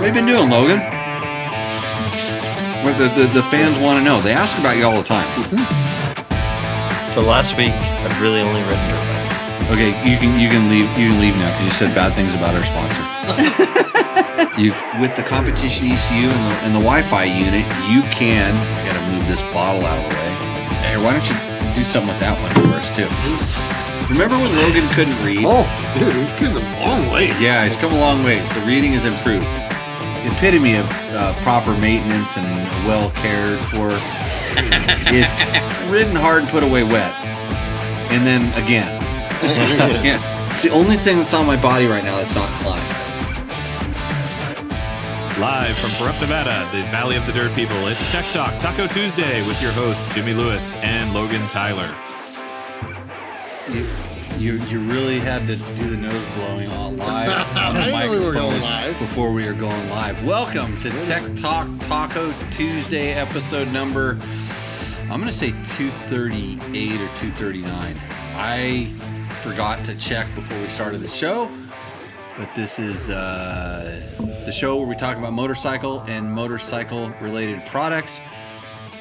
What have you been doing, Logan? What the fans want to know. They ask about you all the time. So last week, I've really only ridden dirt bikes. Okay, you can leave. You can leave now because you said bad things about our sponsor. With the competition ECU and the Wi-Fi unit, you can. I gotta move this bottle out of the way. Hey, why don't you do something with that one for us too? Remember when Logan couldn't read? Oh, dude, he's come a long ways. Yeah, he's come a long ways. The reading has improved. Epitome of proper maintenance and well cared for. It's ridden hard and put away wet. And then again. Yeah. It's the only thing that's on my body right now that's not climbed. Live from Bankrupt, Nevada, the Valley of the Dirt People, it's Tech Talk Taco Tuesday with your hosts Jimmy Lewis and Logan Tyler. You really had to do the nose blowing on live on the microphone before we were going live. Welcome to Tech Talk Taco Tuesday, episode number, I'm going to say 238 or 239. I forgot to check before we started the show, but this is the show where we talk about motorcycle and motorcycle-related products.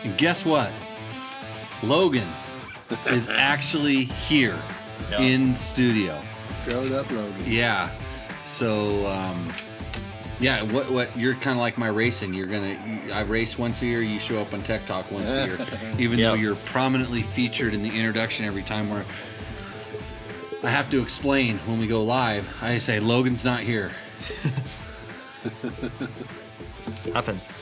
And guess what? Logan is actually here in studio. Grown up Logan. Yeah. So, yeah, what you're kind of like my racing. I race once a year, you show up on Tech Talk once a year. Even though you're prominently featured in the introduction every time where I have to explain when we go live. I say, Logan's not here. Happens.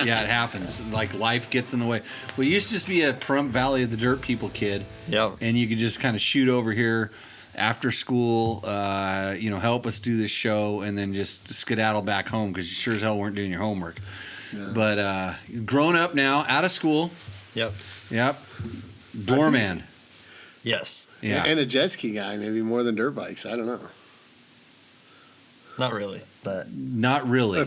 Yeah, it happens. Like life gets in the way. Well, you used to just be a Pahrump Valley of the Dirt People kid. Yep. And you could just kind of shoot over here after school, help us do this show, and then just skedaddle back home because you sure as hell weren't doing your homework. Yeah. But grown up now, out of school. Yep. Doorman. Yes. Yeah. And a jet ski guy, maybe more than dirt bikes. I don't know. Not really, but not really.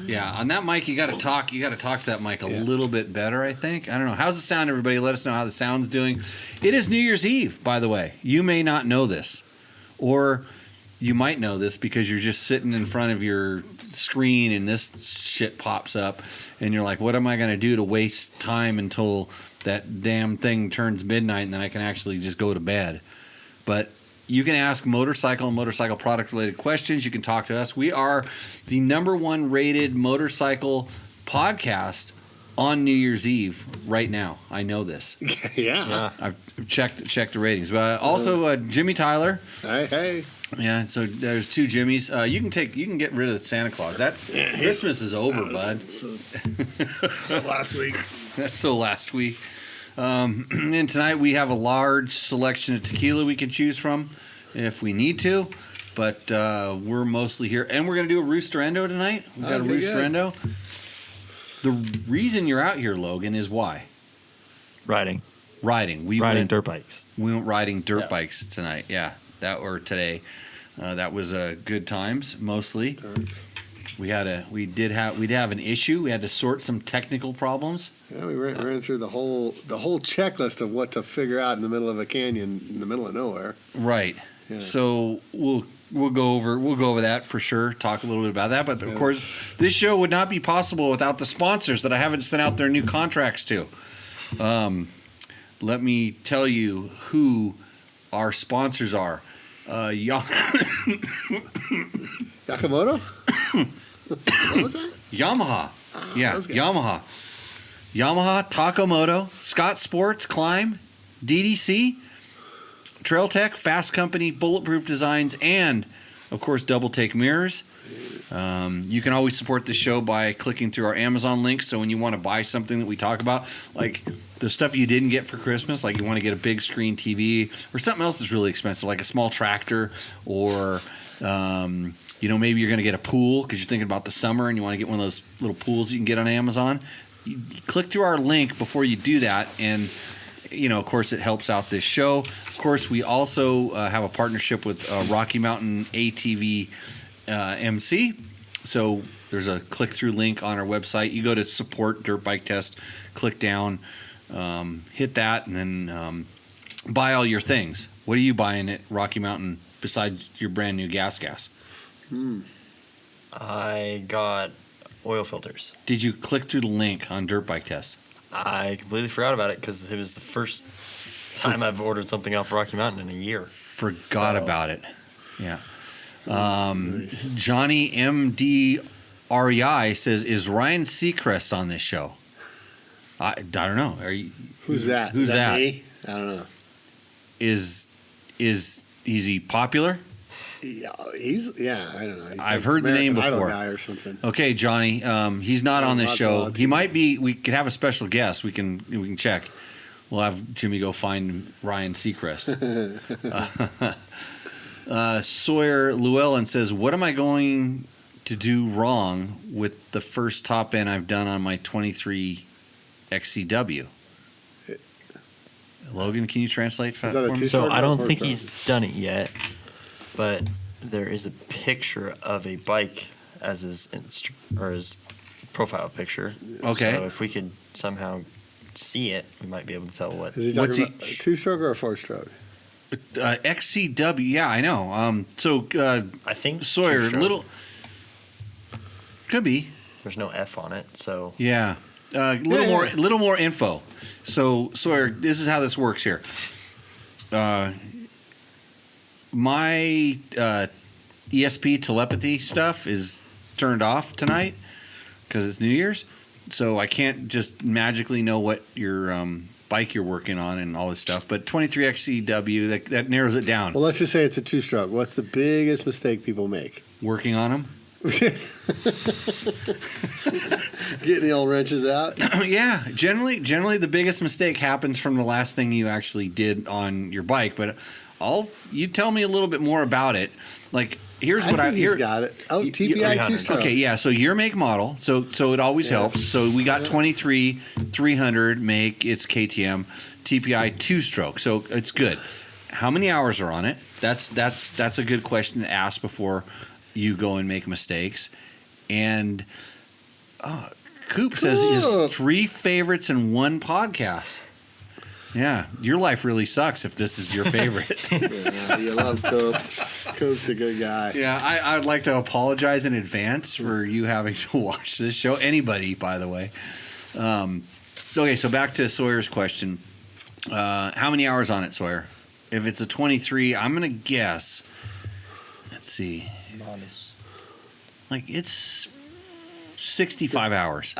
Yeah, on that mic you got to talk. You got to talk to that mic a little bit better, I think. I don't know. How's the sound, everybody? Let us know how the sound's doing. It is New Year's Eve, by the way. You may not know this, or you might know this because you're just sitting in front of your screen and this shit pops up, and you're like, "What am I going to do to waste time until that damn thing turns midnight and then I can actually just go to bed?" But you can ask motorcycle and motorcycle product related questions. You can talk to us. We are the #1 rated motorcycle podcast on New Year's Eve right now. I know this. Yeah. I've checked the ratings. But also Jimmy Tyler. Hey. Yeah, so there's two Jimmys. You can get rid of the Santa Claus. That Christmas is over, bud. So last week. That's so last week. And tonight we have a large selection of tequila we can choose from if we need to, but we're mostly here. And we're going to do a Roosterendo tonight. We've got a Roosterendo. The reason you're out here, Logan, is why? riding. We riding went dirt bikes. We went riding dirt bikes tonight. Yeah, today. That was good times, mostly. We did have an issue. We had to sort some technical problems. Yeah, we ran through the whole checklist of what to figure out in the middle of a canyon in the middle of nowhere. Right. Yeah. So we'll go over that for sure. Talk a little bit about that. But of course, this show would not be possible without the sponsors that I haven't sent out their new contracts to. Let me tell you who our sponsors are. Yakamoto? What was that? Yamaha. Yamaha. Yamaha, Takomoto, Scott Sports, Climb, DDC, Trail Tech, Fasst Company, Bulletproof Designs, and, of course, Double Take Mirrors. You can always support the show by clicking through our Amazon link. So when you want to buy something that we talk about, like the stuff you didn't get for Christmas, like you want to get a big screen TV or something else that's really expensive, like a small tractor or... maybe you're going to get a pool because you're thinking about the summer and you want to get one of those little pools you can get on Amazon. You click through our link before you do that, and of course, it helps out this show. Of course, we also have a partnership with Rocky Mountain ATV MC. So there's a click-through link on our website. You go to support Dirt Bike Test, click down, hit that, and then buy all your things. What are you buying at Rocky Mountain besides your brand new gas? I got oil filters. Did you click through the link on Dirt Bike Test? I completely forgot about it because it was the first time I've ordered something off Rocky Mountain in a year. Forgot about it. Yeah. Johnny MDREI says, "Is Ryan Seacrest on this show?" I don't know. Are you? Who's that? Who's Is that? Me? I don't know. Is he popular? Yeah, I don't know. He's I've heard the name American before. Idol guy or something. Okay, Johnny. He's not on this Lots show. of He might be. We could have a special guest. We can check. We'll have Jimmy go find Ryan Seacrest. Sawyer Llewellyn says, "What am I going to do wrong with the first top end I've done on my 23 XCW?" Logan, can you translate for Is that a me? two- So Short I don't or think short? he's done it yet, but there is a picture of a bike as his his profile picture. Okay. So if we could somehow see it, we might be able to tell what. Is he What's talking he- about a two-stroke or a four-stroke? XCW, yeah, I know. I think Sawyer, two-stroke. little could be, There's no F on it, so yeah. Little more info. So Sawyer, this is how this works here. My ESP telepathy stuff is turned off tonight because it's New Year's, so I can't just magically know what your bike you're working on and all this stuff. But 23XCW, that narrows it down. Well, let's just say it's a two-stroke. What's the biggest mistake people make? Working on them. Getting the old wrenches out. Yeah, generally the biggest mistake happens from the last thing you actually did on your bike. But you tell me a little bit more about it. Like here's what think he's got it. Oh, TPI 300. two-stroke. Okay, yeah. So your make model. So it always helps. So we got 23 300 make. It's KTM TPI 2-stroke. So it's good. How many hours are on it? That's a good question to ask before you go and make mistakes. And Coop says his 3 favorites in one podcast. Yeah, your life really sucks if this is your favorite. Yeah, you love Coop. Coop's a good guy. Yeah, I'd like to apologize in advance for you having to watch this show. Anybody, by the way. Okay, so back to Sawyer's question. How many hours on it, Sawyer? If it's a 23, I'm going to guess. Let's see. Like it's 65 hours.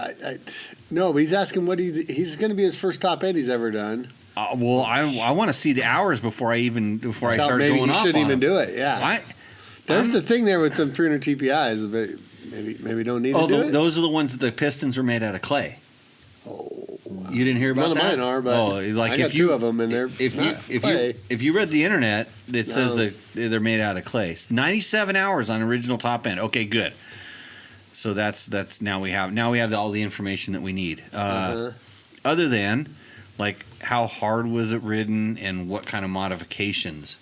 No, but he's asking what he's going to be his first top end he's ever done. Well, I want to see the hours before I start Maybe going he off shouldn't on even them. do it. Yeah, there's the thing there with them 300 TPIs. But maybe don't need to do it. Those are the ones that the Pistons are made out of clay. You didn't hear about None of that? mine are, but like I got if you, two of them, and they're if you read the internet, it says No. that they're made out of clay. 97 hours on original top end. Okay, good. So that's now we have all the information that we need. Other than like how hard was it ridden and what kind of modifications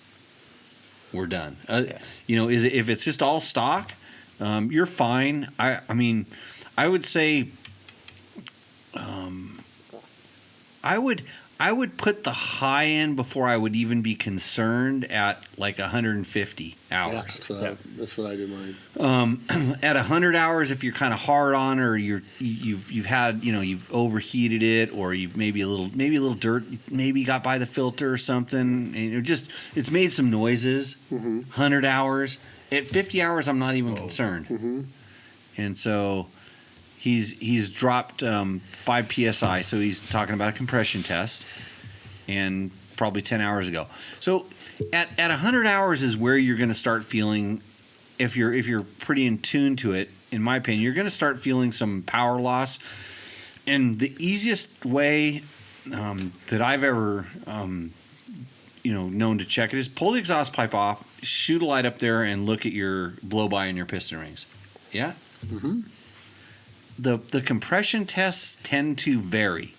were done. If it's just all stock, you're fine. I mean, I would say. I would put the high end before I would even be concerned at like 150 hours. Yeah, that's what I do mine. At 100 hours, if you're kind of hard on, or you've had you've overheated it, or you've maybe a little dirt maybe got by the filter or something, and it's made some noises. 100 hours. At 50 hours, I'm not even concerned. And so. He's dropped 5 psi, so he's talking about a compression test, and probably 10 hours ago. So at 100 hours is where you're going to start feeling, if you're pretty in tune to it, in my opinion, you're going to start feeling some power loss. And the easiest way that I've ever known to check it is pull the exhaust pipe off, shoot a light up there, and look at your blow by and your piston rings. Yeah. The compression tests tend to vary,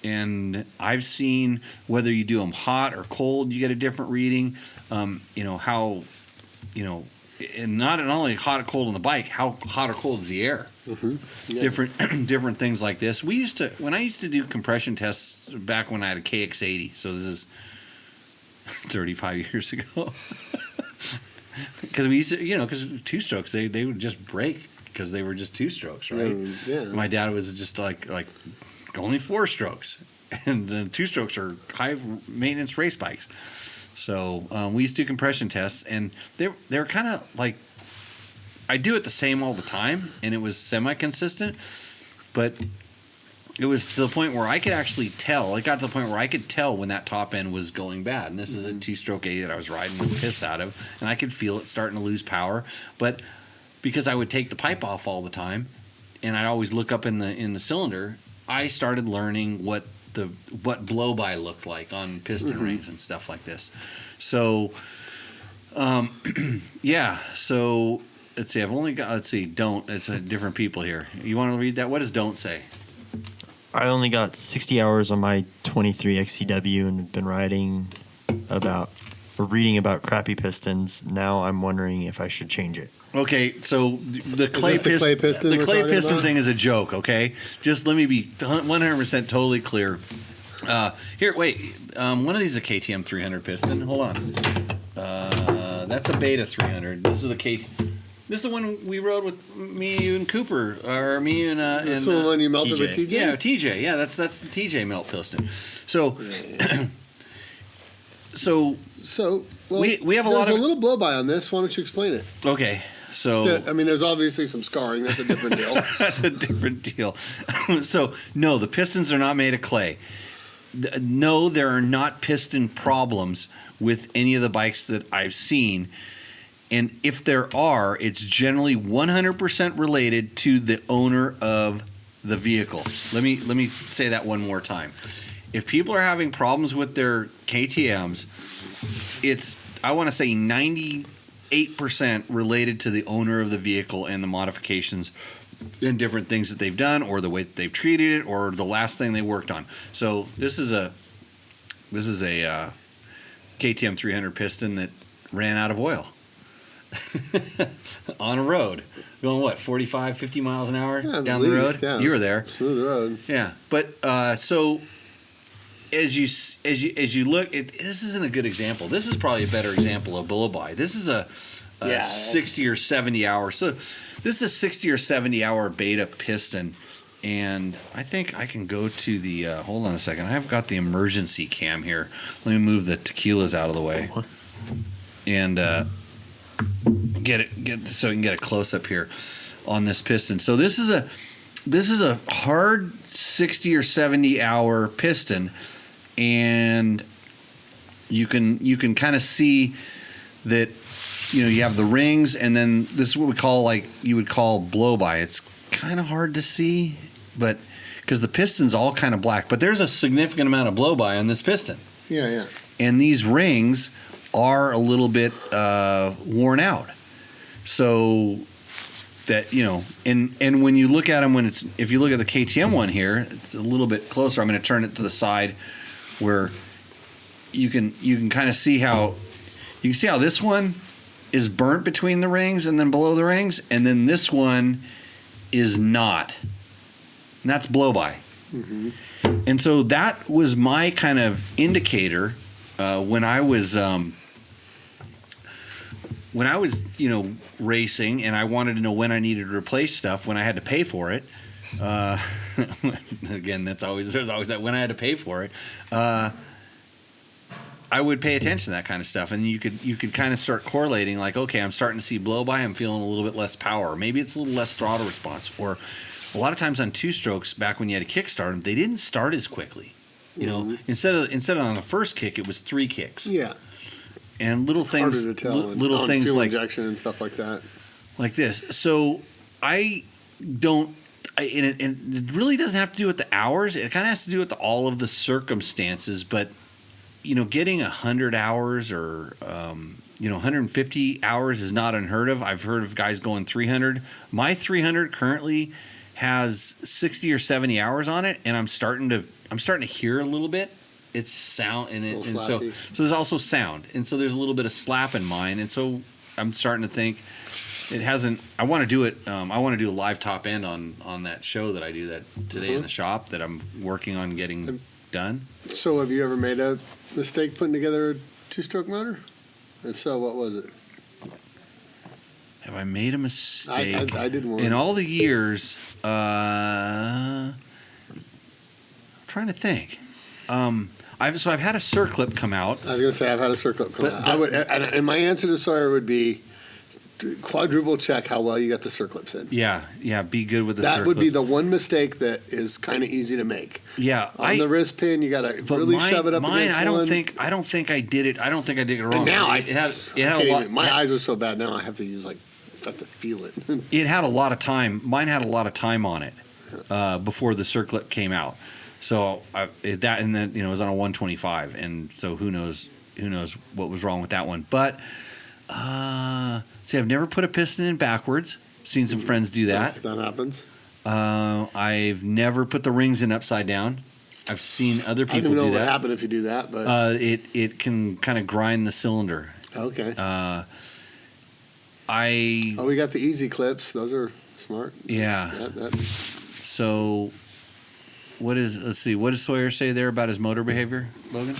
and I've seen whether you do them hot or cold, you get a different reading. And not only hot or cold on the bike, how hot or cold is the air? Yeah. Different things like this. When I used to do compression tests back when I had a KX80, so this is 35 years ago. because we used to, because two strokes they would just break because they were just two strokes, right? Yeah. My dad was just like only 4 strokes, and the 2 strokes are high maintenance race bikes. So we used to do compression tests, and they're kind of like, I do it the same all the time, and it was semi-consistent, but it was to the point where I could actually tell. It got to the point where I could tell when that top end was going bad. And this is a 2-stroke A that I was riding the piss out of, and I could feel it starting to lose power. But because I would take the pipe off all the time, and I'd always look up in the cylinder, I started learning what blow-by looked like on piston rings and stuff like this. So, yeah. So let's see. I've only got. Don't. It's different people here. You want to read that? What does don't say? I only got 60 hours on my 23 XCW and have been reading about crappy pistons. Now I'm wondering if I should change it. Okay, so the clay piston thing is a joke, okay? Just let me be 100% totally clear. Here, wait. One of these is a KTM 300 piston. Hold on. That's a Beta 300. This is This is the one we rode with me, you, and Cooper, or me and this is the one you melted TJ. with TJ? Yeah, TJ. Yeah, that's the TJ melt piston. So, well, we have a lot of. There's a little blow by on this. Why don't you explain it? Okay, so I mean, there's obviously some scarring. That's a different deal. that's a different deal. So no, the pistons are not made of clay. No, there are not piston problems with any of the bikes that I've seen. And if there are, it's generally 100% related to the owner of the vehicle. Let me say that one more time. If people are having problems with their KTMs, it's, I want to say 98% related to the owner of the vehicle and the modifications and different things that they've done, or the way that they've treated it, or the last thing they worked on. So this is a KTM 300 piston that ran out of oil. On a road going 45 50 miles an hour down the road. Yeah. You were there. Smooth road. Yeah, but so as you look, this isn't a good example. This is probably a better example of blow-by. This is a 60 or 70 hour. So this is a 60 or 70 hour Beta piston, and I think I can go to the hold on a second. I've got the emergency cam here. Let me move the tequilas out of the way and get so we can get a close up here on this piston. So this is a hard 60 or 70 hour piston, and you can kind of see that you have the rings, and then this is what we call, you would call blow by. It's kind of hard to see, but because the piston's all kind of black, but there's a significant amount of blow by on this piston. Yeah. And these rings are a little bit worn out, so that and when you look at them, if you look at the KTM one here, it's a little bit closer. I'm going to turn it to the side where you can kind of see how this one is burnt between the rings and then below the rings, and then this one is not, and that's blow by. Mm-hmm. And so that was my kind of indicator when I was racing, and I wanted to know when I needed to replace stuff, when I had to pay for it. Again, there's always that when I had to pay for it. I would pay attention to that kind of stuff, and you could kind of start correlating, like, okay, I'm starting to see blow by, I'm feeling a little bit less power, maybe it's a little less throttle response, or a lot of times on 2-strokes, back when you had to kickstart them, they didn't start as quickly. Instead of on the first kick, it was 3 kicks. Yeah. And little things, harder to tell, little things fuel like injection and stuff like that, like this. So and it really doesn't have to do with the hours. It kind of has to do with all of the circumstances. But getting 100 hours or 150 hours is not unheard of. I've heard of guys going 300. My 300 currently has 60 or 70 hours on it, and I'm starting to hear a little bit. It's sound, and so there's also sound, and so there's a little bit of slap in mine, and so I'm starting to think it hasn't. I want to do it. I want to do a live top end on that show that I do that today in the shop that I'm working on getting done. So have you ever made a mistake putting together a 2-stroke motor? If so, what was it? I made a mistake? I did one. In all the years, I'm trying to think. I've had a circlip come out. I was going to say I've had a circlip come out. And my answer to Sawyer would be quadruple check how well you got the circlips in. Yeah, be good with the That circlip. would be the one mistake that is kind of easy to make. Yeah, On the wrist pin, you got to really shove it up against I don't one. think I did it. I don't think I did it wrong. And now it had a lot. my eyes are so bad now. I have to use I have to feel it. It had a lot of time. Mine had a lot of time on it before the circlip came out. So and then it was on a 125, and so who knows what was wrong with that one. But see, I've never put a piston in backwards. Seen some friends do that. That happens. I've never put the rings in upside down. I've seen other people do that. I don't know what would happen if you do that, but it can kind of grind the cylinder. okay. We got the easy clips. Those are smart. Yeah. So, let's see, what does Sawyer say there about his motor behavior, Logan?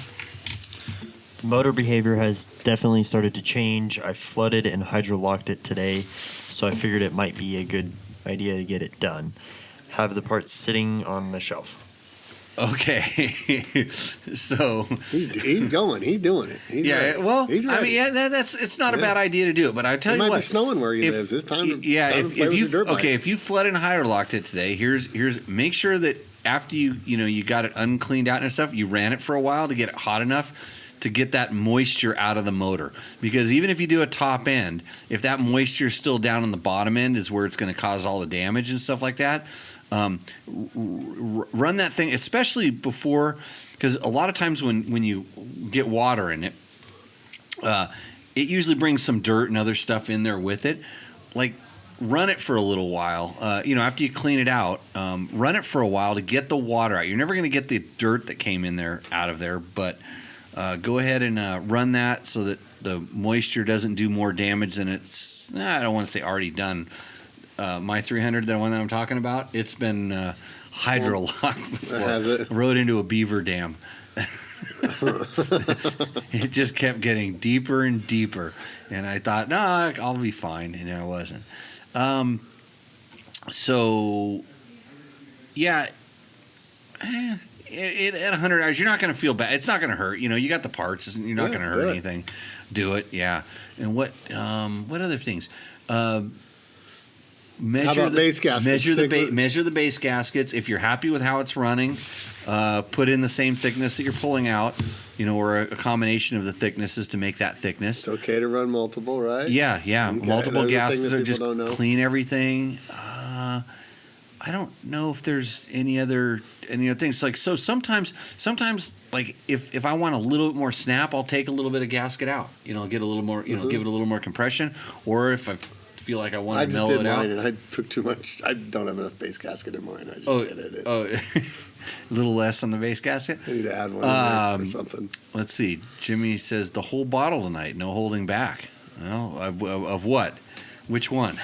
Motor behavior has definitely started to change. I flooded and hydrolocked it today, so I figured it might be a good idea to get it done. Have the parts sitting on the shelf. Okay. So he's going. He's doing it. He's ready. He's ready. It's not a bad idea to do it, but I tell you what, it might be snowing where he lives. It's time to play with your dirt bike. If you flooded and hydrolocked it today, here's make sure that after you got it uncleaned out and stuff, you ran it for a while to get it hot enough to get that moisture out of the motor. Because even if you do a top end, if that moisture is still down on the bottom end is where it's going to cause all the damage and stuff like that. Run that thing, especially before, because a lot of times when you get water in it, it usually brings some dirt and other stuff in there with it. Like, run it for a little while. After you clean it out, run it for a while to get the water out. You're never going to get the dirt that came in there out of there, but go ahead and run that so that the moisture doesn't do more damage than it's, I don't want to say already done. My 300, the one that I'm talking about, it's been hydrolocked before. Has it? Rode into a beaver dam. It just kept getting deeper and deeper. And I thought, no, I'll be fine. And I wasn't. At 100 hours, you're not going to feel bad. It's not going to hurt. You got the parts. You're not going to hurt anything. Do it, yeah. And what other things? Measure base gaskets? Measure the base gaskets. If you're happy with how it's running, put in the same thickness that you're pulling out, or a combination of the thicknesses to make that thickness. It's okay to run multiple, right? Yeah. Okay. Multiple gaskets are just clean everything. I don't know if there's any other things. Like, so sometimes like if I want a little bit more snap, I'll take a little bit of gasket out. Get a little more, give it a little more compression. Or if I feel like I want to mellow it out. I just did mine, and I took too much. I don't have enough base gasket in mine. I just did it. A little less on the base gasket. I need to add one in there or something. Let's see. Jimmy says the whole bottle tonight, no holding back. Well, of what? Which one?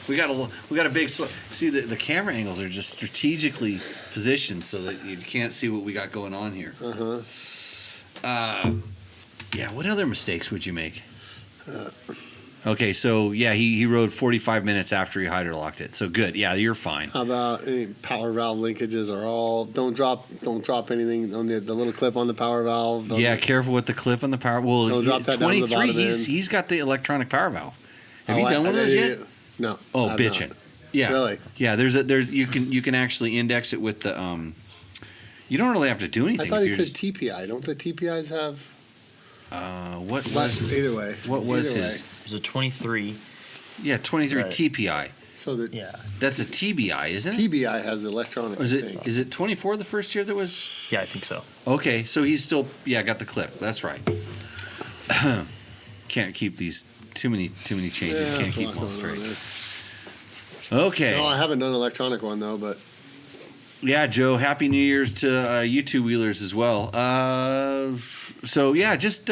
we got a big. See, the camera angles are just strategically positioned so that you can't see what we got going on here. Yeah. What other mistakes would you make? Okay, so yeah, he rode 45 minutes after he hydrolocked it. So good. Yeah, you're fine. How about any power valve linkages are all don't drop anything on the little clip on the power valve. Yeah, careful with the clip on the power. Well, don't drop that 23. Down to the bottom he's got the electronic power valve. Have you done one of those yet? No. Oh, bitchin'. Yeah. Really? Yeah. There's you can actually index it with the You don't really have to do anything. I thought he said TPI. Don't the TPIs have? What was either way? What was his? It was a 23. Yeah, 23 Right. TPI. So that That's a TBI, isn't it? TBI has the electronic. Is it 24 the first year that was? Yeah, I think so. Okay, so he's still got the clip. That's right. Can't keep these too many changes. Can't keep them all straight. Okay. No, I haven't done an electronic one though, but. Yeah, Joe. Happy New Year's to you two wheelers as well. So yeah, just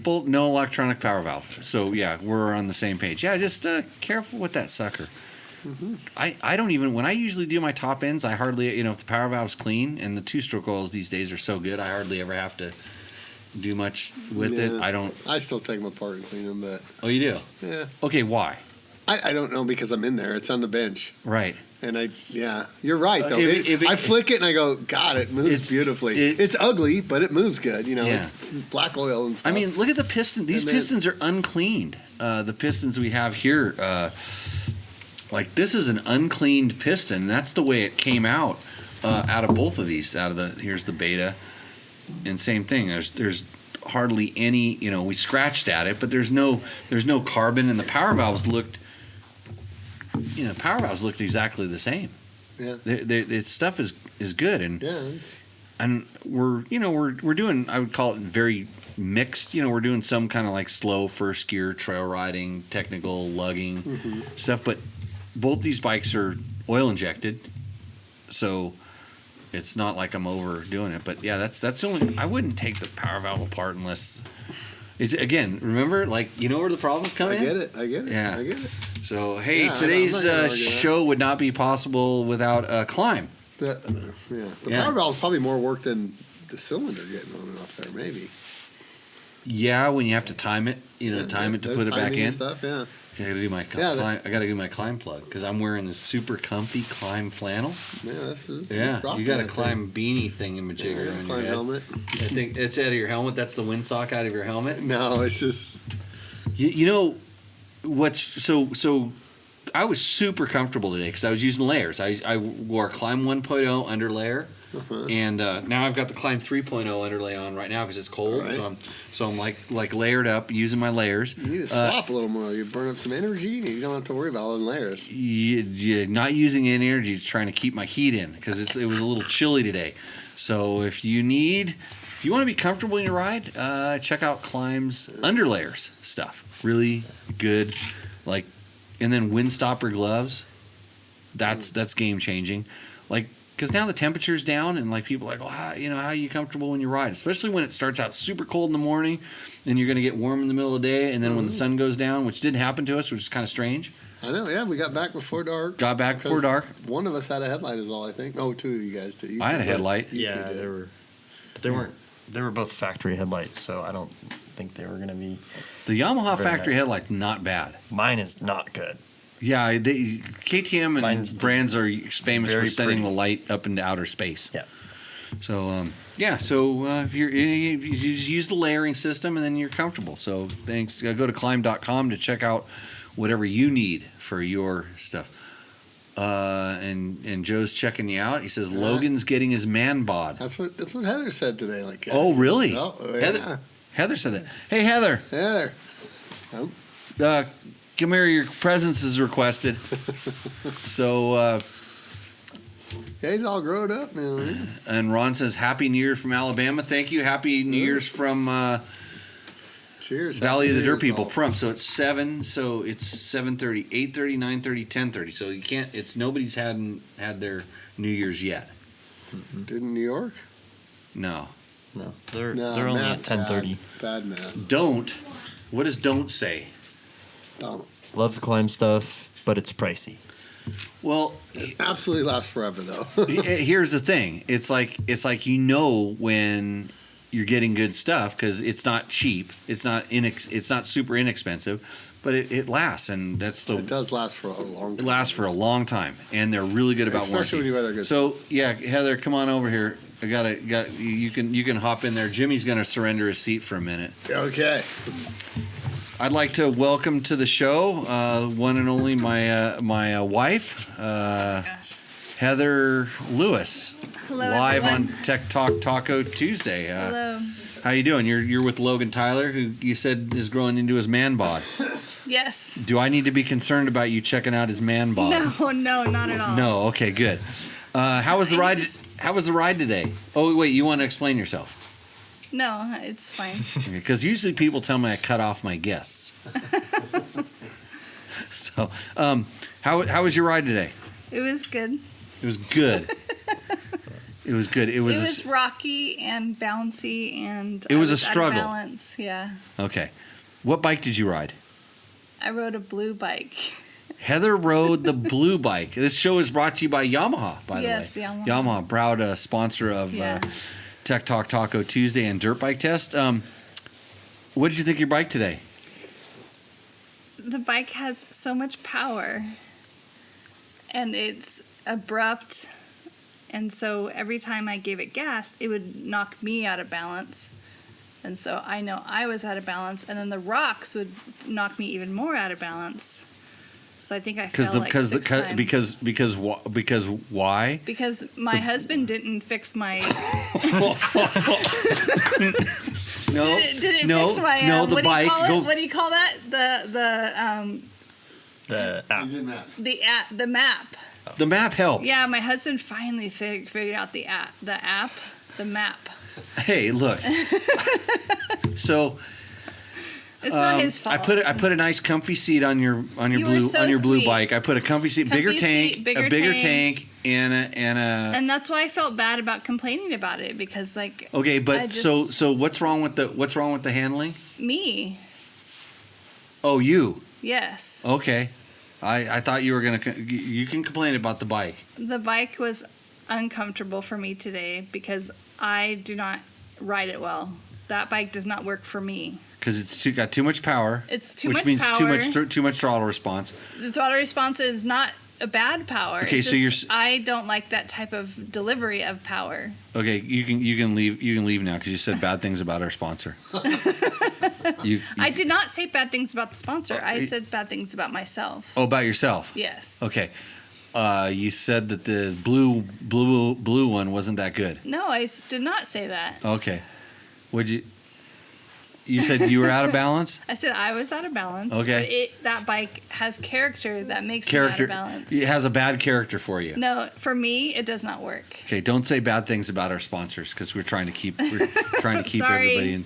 bolt no electronic power valve. So yeah, we're on the same page. Yeah, just careful with that sucker. Mm-hmm. I don't even, when I usually do my top ends, I hardly, if the power valve's clean, and the two-stroke oils these days are so good, I hardly ever have to do much with it. I still take them apart and clean them, but Oh, you do? yeah. Okay, why? I don't know because I'm in there. It's on the bench. Right. And you're right though. I flick it and I go, God, it moves beautifully. It's ugly, but it moves good. It's black oil and stuff. I mean, look at the piston. These pistons are uncleaned. The pistons we have here, this is an uncleaned piston. And that's the way it came out of both of these. Here's the beta, and same thing. There's hardly any. We scratched at it, but there's no carbon, and the power valves looked. Power valves looked exactly the same. Yeah, its stuff is good, and we're doing. I would call it very mixed. We're doing some kind of like slow first gear trail riding, technical lugging stuff. But both these bikes are oil injected, so it's not like I'm overdoing it. But yeah, that's the only. I wouldn't take the power valve apart unless. It's again. Remember, where the problems come in. I get it. Yeah. I get it. So hey, today's show would not be possible without Climb. The power valve's probably more work than the cylinder getting on and off there, maybe. Yeah, when you have to time it, time it to put it back in. Stuff, yeah. I gotta do my Climb. I gotta do my Climb plug because I'm wearing this super comfy Climb flannel. Yeah, you got a Climb beanie thing in majigger on your Climb head. helmet. I think it's out of your helmet. That's the windsock out of your helmet. No, it's just. What's so. I was super comfortable today because I was using layers. I wore Climb 1.0 under layer. And now I've got the Climb 3.0 underlay on right now because it's cold. Right. So I'm like layered up using my layers. You need to swap a little more. You burn up some energy and you don't have to worry about all the layers. Not using any energy, it's trying to keep my heat in because it was a little chilly today. So if you want to be comfortable in your ride, check out Climb's underlayers stuff. Really good. And then windstopper gloves. That's game changing. Because now the temperature's down and people are like, how are you comfortable when you ride? Especially when it starts out super cold in the morning and you're going to get warm in the middle of the day. And then when the sun goes down, which didn't happen to us, which is kind of strange. I know, yeah. We got back before dark. One of us had a headlight is all, I think. Oh, two of you guys did. I had a headlight. Yeah, they were both factory headlights, so I don't think they were going to be. The Yamaha factory headlight's not bad. Mine is not good. Yeah, KTM and brands are famous for sending the light up into outer space. Yeah. So if you just use the layering system and then you're comfortable. So thanks. Go to climb.com to check out whatever you need for your stuff. And Joe's checking you out. He says Logan's getting his man bod. That's what Heather said today. Oh, really? Oh, yeah. Heather said that. Hey, Heather. Heather. Oh. Come here, your presence is requested. So, yeah, he's all grown up now. Yeah. And Ron says, Happy New Year from Alabama. Thank you. Happy New Year's from Cheers. Valley of the Dirt People. Prump. So it's 7. So it's 7:30, 8:30, 9:30, 10:30. So you can't. It's nobody's had their New Year's yet. Didn't New York? No. They're only at 10:30. Bad math. Don't. What does don't say? Don't. Love the Climb stuff, but it's pricey. Well, it absolutely lasts forever though. Here's the thing. It's like when you're getting good stuff because it's not cheap. It's not super inexpensive, but it lasts, and it does last for a long time. It lasts for a long time, and they're really good about warranty. Especially when you wear good. So yeah, Heather, come on over here. You can hop in there. Jimmy's gonna surrender his seat for a minute. Okay. I'd like to welcome to the show one and only my wife, Heather Lewis. Hello, live everyone. on Tech Talk Taco Tuesday. Hello. How you doing? You're with Logan Tyler, who you said is growing into his man bod. Yes. Do I need to be concerned about you checking out his man bod? No, not at all. No. Okay, good. How was the ride? How was the ride today? Oh wait, you want to explain yourself? No, it's fine. Because usually people tell me I cut off my guests. So, how was your ride today? It was good. It was good. It was good. It was rocky and bouncy, and it was a out of struggle. balance. Yeah. Okay. What bike did you ride? I rode a blue bike. Heather rode the blue bike. This show is brought to you by Yamaha, by the way. Yes, Yamaha. Yamaha, proud sponsor of Tech Talk Taco Tuesday and Dirt Bike Test. What did you think of your bike today? The bike has so much power, and it's abrupt, and so every time I gave it gas, it would knock me out of balance. And so I know I was out of balance, and then the rocks would knock me even more out of balance. So I think I fell like 6 times. Because why? Because my husband didn't fix my. Didn't fix my. The bike. What do you call that? The app. Engine maps. The map. The map helped. Yeah, my husband finally figured out the map. Hey, look. So it's not his fault. I put a nice comfy seat on your You were so blue sweet. bike. I put a comfy seat, bigger tank, and a. And that's why I felt bad about complaining about it, because like. Okay, but so what's wrong with the handling? Me. Oh, you. Yes. Okay, I thought you were you can complain about the bike. The bike was uncomfortable for me today because I do not ride it well. That bike does not work for me. Because it's got too much power. It's too which much means power. too much throttle response. The throttle response is not a bad power. Okay, it's so just, I don't like that type of delivery of power. Okay, you can leave now because you said bad things about our sponsor. I did not say bad things about the sponsor. I said bad things about myself. Oh, about yourself? Yes. Okay. You said that the blue one wasn't that good. No, I did not say that. Okay. You said you were out of balance? I said I was out of balance. Okay. But that bike has character that makes me out of balance. It has a bad character for you. No, for me, it does not work. Okay, don't say bad things about our sponsors because we're trying to keep everybody in.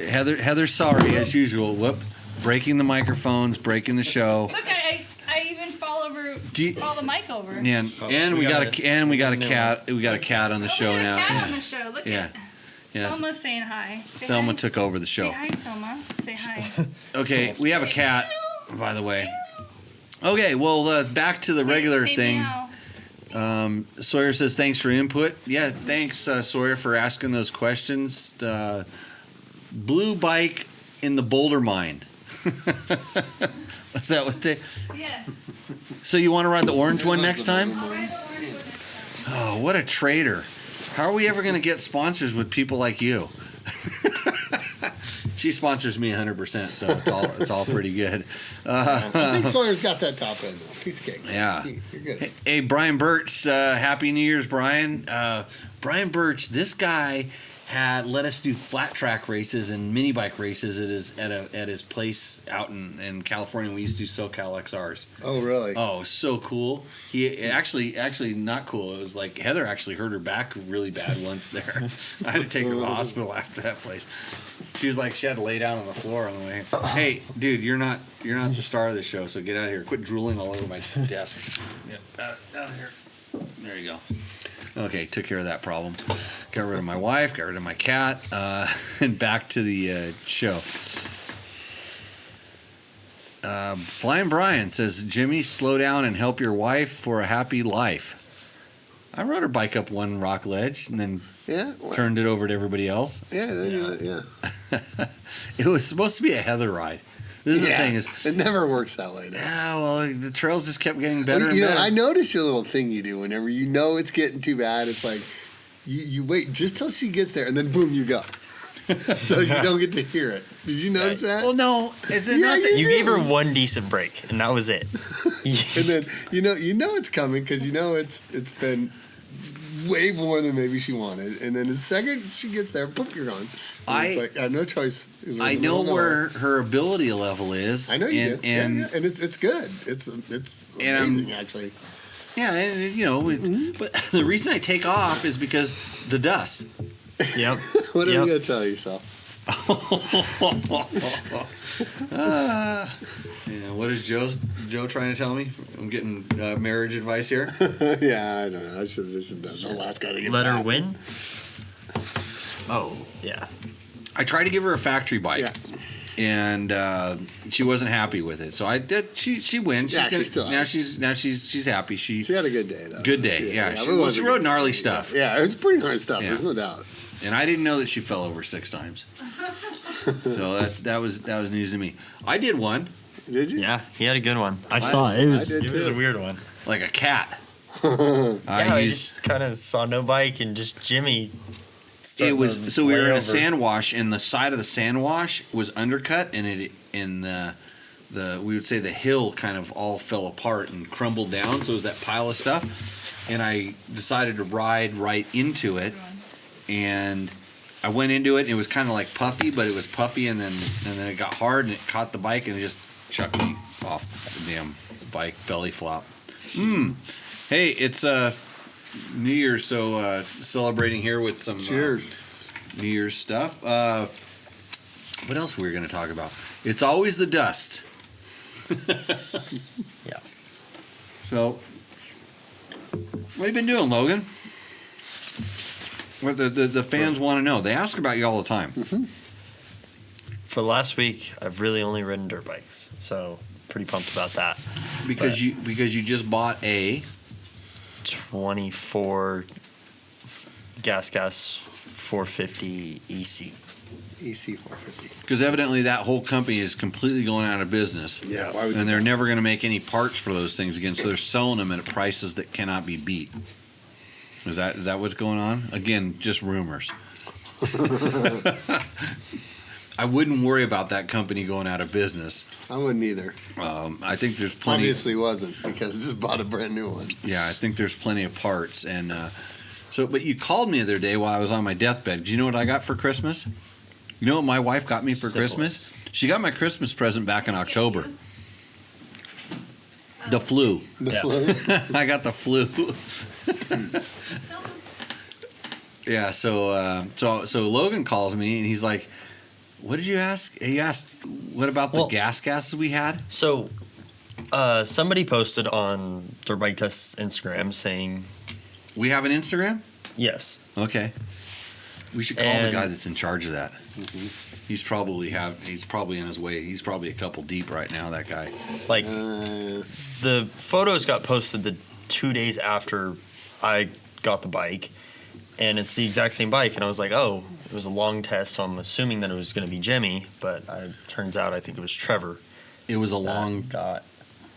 Heather's sorry as usual. Whoop, breaking the microphones, breaking the show. Look, I even fall the mic over. And we got a cat. We got a cat on the show now. We got a cat on the show. Look at. Yes. Selma's saying hi. Selma took over the show. Say hi, Selma. Say hi. Okay, we have a cat, by the way. Okay, well, back to the regular thing. Sawyer says, thanks for input. Yeah, thanks, Sawyer, for asking those questions. Blue bike in the Boulder mine. Is that what they... Yes. So you want to ride the orange one next time? I'll ride the orange one. Oh, what a traitor. How are we ever going to get sponsors with people like you? She sponsors me 100%, so it's all pretty good. I think Sawyer's got that top end, though. Piece of cake. Yeah. You're good. Hey, Brian Birch, Happy New Year's, Brian. Brian Birch, this guy had let us do flat track races and mini bike races at his place out in California. We used to do SoCal XRs. Oh, really? Oh, so cool. He actually not cool. It was like Heather actually hurt her back really bad once there. I had to take her to the hospital after that place. She was like, she had to lay down on the floor on the way. Hey, dude, you're not the star of this show, so get out of here. Quit drooling all over my desk. Yep, out of here. There you go. Okay, took care of that problem. Got rid of my wife, got rid of my cat, and back to the show. Flying Brian says, Jimmy, slow down and help your wife for a happy life. I rode her bike up one rock ledge and then turned it over to everybody else. Yeah. It was supposed to be a Heather ride. This is the thing is, it never works that way. No. Yeah, well, the trails just kept getting better and you better. know, I noticed your little thing you do whenever you know it's getting too bad. It's like you wait just till she gets there, and then boom, you go. So you don't get to hear it. Did you notice that? Well, no. Is it Yeah, not You gave her one decent break, and that was it. And then you know it's coming because you know it's been way more than maybe she wanted. And then the second she gets there, boom, you're gone. It's like I have no choice. I know where her ability level is. I know you do. And it's good. It's amazing actually. Yeah, and you know, but the reason I take off is because the dust. Yep. What are you gonna tell yourself? Yeah, what is Joe trying to tell me? I'm getting marriage advice here. Yeah, I don't know. I should have done the last guy to get Let her back. win? Oh, yeah. I tried to give her a factory bike, and she wasn't happy with it. So I did. She wins. She's still now she's happy. She had a good day though. Good day. Yeah. She rode gnarly stuff. Yeah, it was pretty gnarly stuff. Yeah. There's no doubt. And I didn't know that she fell over 6 times. So that was news to me. I did one. Did you? Yeah, he had a good one. I saw it. It was a weird one. Like a cat. I just kind of saw no bike and just Jimmy. It was so we were in a sand wash, and the side of the sand wash was undercut, and the we would say the hill kind of all fell apart and crumbled down. So it was that pile of stuff, and I decided to ride right into it, and I went into it, and it was kind of like puffy, but it was puffy, and then it got hard, and it caught the bike, and it just chucked me off the damn bike belly flop. Hey, it's New Year's, so celebrating here with some Cheers. New Year's stuff. What else were we going to talk about? It's always the dust. Yeah. So, what have you been doing, Logan? What the fans want to know. They ask about you all the time. For the last week, I've really only ridden dirt bikes, so pretty pumped about that. Because you just bought a 24 gas 450 EC. EC 450. because evidently that whole company is completely going out of business. Yeah. Why would And they're never going to make any parts for those things again, so they're selling them at prices that cannot be beat. Is that what's going on? Again, just rumors. I wouldn't worry about that company going out of business. I wouldn't either. I think there's plenty. Obviously wasn't, because I just bought a brand new one. Yeah, I think there's plenty of parts. And but you called me the other day while I was on my deathbed. Do you know what I got for Christmas? You know what my wife got me for Christmas? She got my Christmas present back in October. The flu. The Yeah. flu. I got the flu. Yeah, so Logan calls me and he's like, "What did you ask?" He asked, "What about the gases we had?" So, somebody posted on Dirt Bike Test's Instagram saying, We have an Instagram? yes. Okay. We should call the And- guy that's in charge of that. He's probably on his way. He's probably a couple deep right now, that guy. Like, the photos got posted the 2 days after I got the bike, and it's the exact same bike. And I was like, oh, it was a long test, so I'm assuming that it was going to be Jimmy, but turns out I think it was Trevor. It was a that long got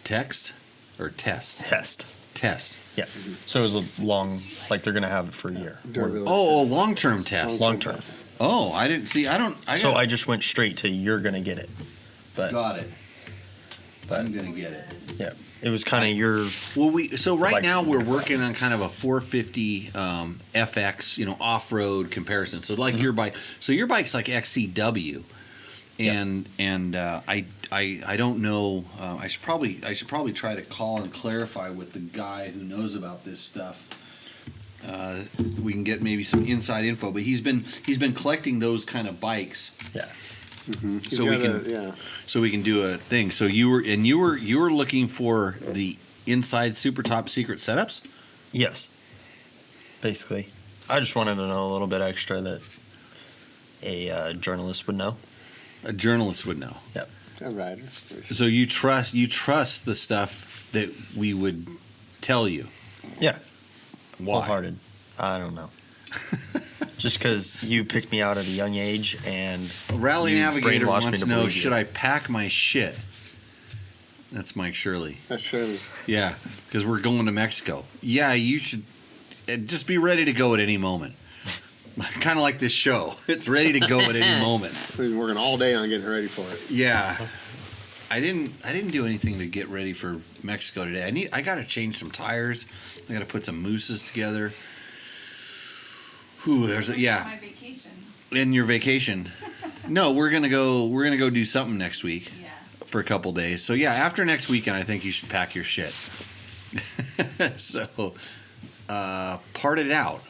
text or test? test. Test. Yeah. So it was a long, like they're going to have it for a year. Durability. Oh, a long-term test. Long-term. test. Oh, I didn't see. So I just went straight to you're going to get it. But got it. But- I'm gonna get it. yeah, it was kind of your Well, right Like- now we're working on kind of a 450 FX, off-road comparison. So like your bike, your bike's like XCW, and I don't know. I should probably try to call and clarify with the guy who knows about this stuff. We can get maybe some inside info, but he's been collecting those kind of bikes. yeah. He's So we got can- So we can do a thing. So you were looking for the inside super top secret setups? Yes. Basically, I just wanted to know a little bit extra that a journalist would know. A journalist would know. A rider. So you trust the stuff that we would tell you. Yeah. Why? Wholehearted. I don't know. Just because you picked me out at a young age and A rally you navigator brainwashed wants me to to know, believe should you. I pack my shit? That's Mike Shirley. That's Shirley. Yeah, because we're going to Mexico. Yeah, you should just be ready to go at any moment. Kind of like this show. It's ready to go at any moment. We've been working all day on getting ready for it. Yeah. I didn't do anything to get ready for Mexico today. I got to change some tires. I got to put some mooses together. Ooh, My vacation. in your vacation. No, we're gonna go do something next week Yeah. for a couple days. So yeah, after next weekend, I think you should pack your shit. So, part it out.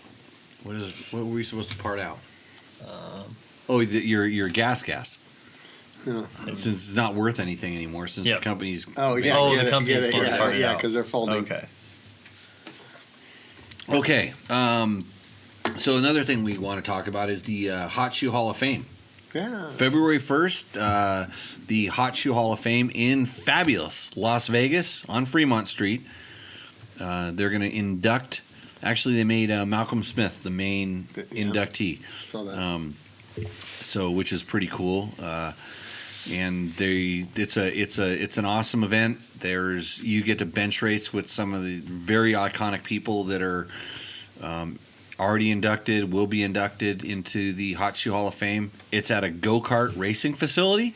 What were we supposed to part out? Your gas. Yeah. Since it's not worth anything anymore, since Yep. the company's Oh, yeah. Oh, get the it, company's get it, getting yeah, parted yeah, out. because they're folding. Okay. okay. So another thing we want to talk about is the Hot Shoe Hall of Fame. Yeah. February 1st, the Hot Shoe Hall of Fame in fabulous Las Vegas on Fremont Street. They're going to induct Actually, they made Malcolm Smith the main inductee. Saw that. So, which is pretty cool. And it's an awesome event. You get to bench race with some of the very iconic people that are already inducted, will be inducted into the Hot Shoe Hall of Fame. It's at a go-kart racing facility,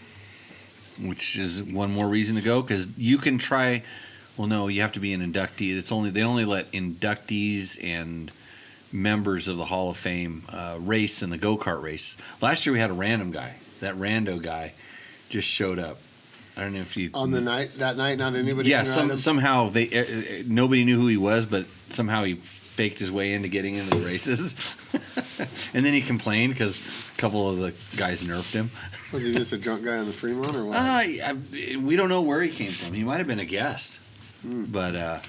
which is one more reason to go, because you can try. Well, no, you have to be an inductee. They only let inductees and members of the Hall of Fame race in the go-kart race. Last year we had a random guy. That rando guy just showed up. I don't know if you on that night, not anybody. Yeah, somehow nobody knew who he was, but somehow he faked his way into getting into the races. And then he complained because a couple of the guys nerfed him. Was he just a drunk guy on the Fremont or what? We don't know where he came from. He might have been a guest. But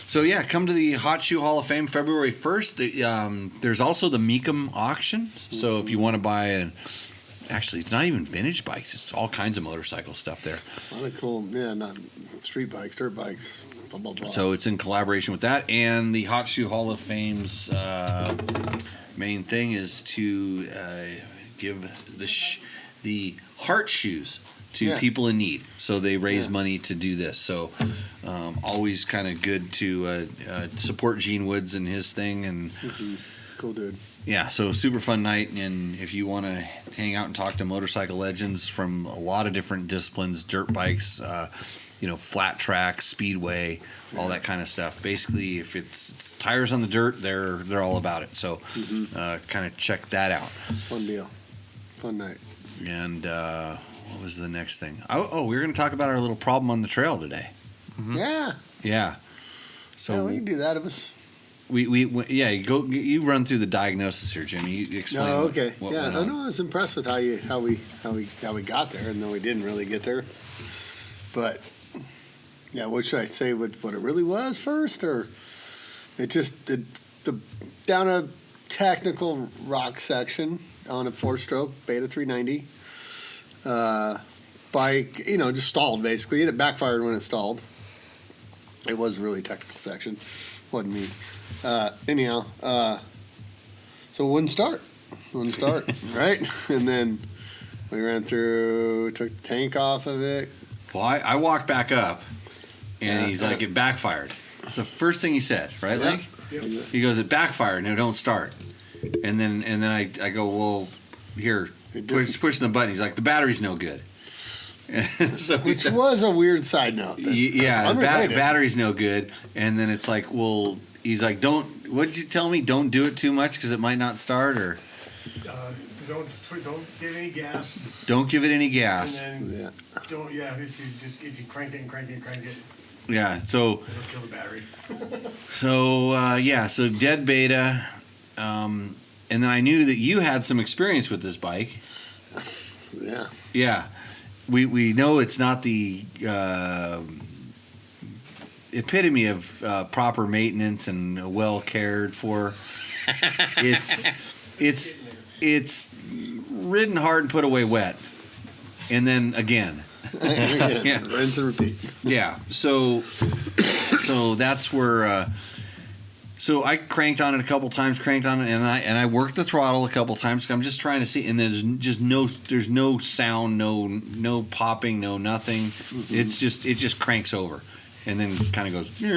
so yeah, come to the Hot Shoe Hall of Fame February 1st. There's also the Meekum auction. So if you want to buy actually, it's not even vintage bikes. It's all kinds of motorcycle stuff there. A lot of cool, not street bikes, dirt bikes, blah, blah, blah. So it's in collaboration with that. And the Hot Shoe Hall of Fame's main thing is to give the heart shoes to people in need. So they raise money to do this. So always kind of good to support Gene Woods and his thing. And cool dude. Yeah, so super fun night, and if you want to hang out and talk to motorcycle legends from a lot of different disciplines, dirt bikes, flat track, speedway, all that kind of stuff. Basically, if it's tires on the dirt, they're all about it. So kind of check that out. Fun deal. Fun night. And what was the next thing? Oh, we were going to talk about our little problem on the trail today. Yeah. Yeah. So we can do that if it's... You run through the diagnosis here, Jimmy. You explain. Oh, okay. What I went on. know. I was impressed with how we got there, and though we didn't really get there. But what should I say? What it really was first, or it just down a technical rock section on a 4-stroke Beta 390 bike, just stalled basically, and it backfired when it stalled. It was a really technical section. Wasn't me. Anyhow, so it wouldn't start, right? And then we ran through, took the tank off of it. Well, I walked back up, and he's like, it backfired. That's the first thing he said, right, Link? Yep. He goes, it backfired, and it don't start. And then I go, well, here, pushing the button. He's like, the battery's no good. So which was a weird side note. Battery's no good. And then it's like, well, he's like, what did you tell me? Don't do it too much because it might not start, or don't give any gas. Don't give it any gas. And then if you crank it. Yeah, so it'll kill the battery. So dead beta. And then I knew that you had some experience with this bike. Yeah. Yeah. We know it's not the epitome of proper maintenance and well cared for. It's ridden hard and put away wet, and then again. Rinse and repeat. Yeah. So that's where. So I cranked on it a couple times, and I worked the throttle a couple times. I'm just trying to see, and there's no sound, no popping, no nothing. It just cranks over, and then kind of goes, and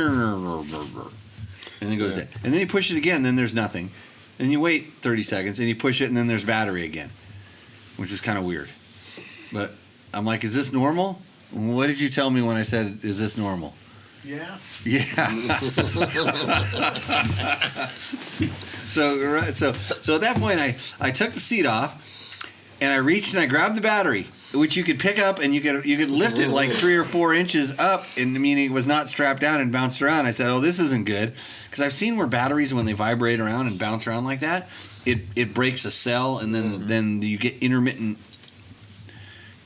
then goes, and then you push it again, then there's nothing, and you wait 30 seconds, and you push it, and then there's battery again, which is kind of weird. But I'm like, is this normal? What did you tell me when I said, is this normal? Yeah. So at that point, I took the seat off, and I reached and I grabbed the battery, which you could pick up and you could lift it like 3 or 4 inches up, and meaning it was not strapped down and bounced around. I said, "Oh, this isn't good," because I've seen where batteries, when they vibrate around and bounce around like that, it breaks a cell, and then you get intermittent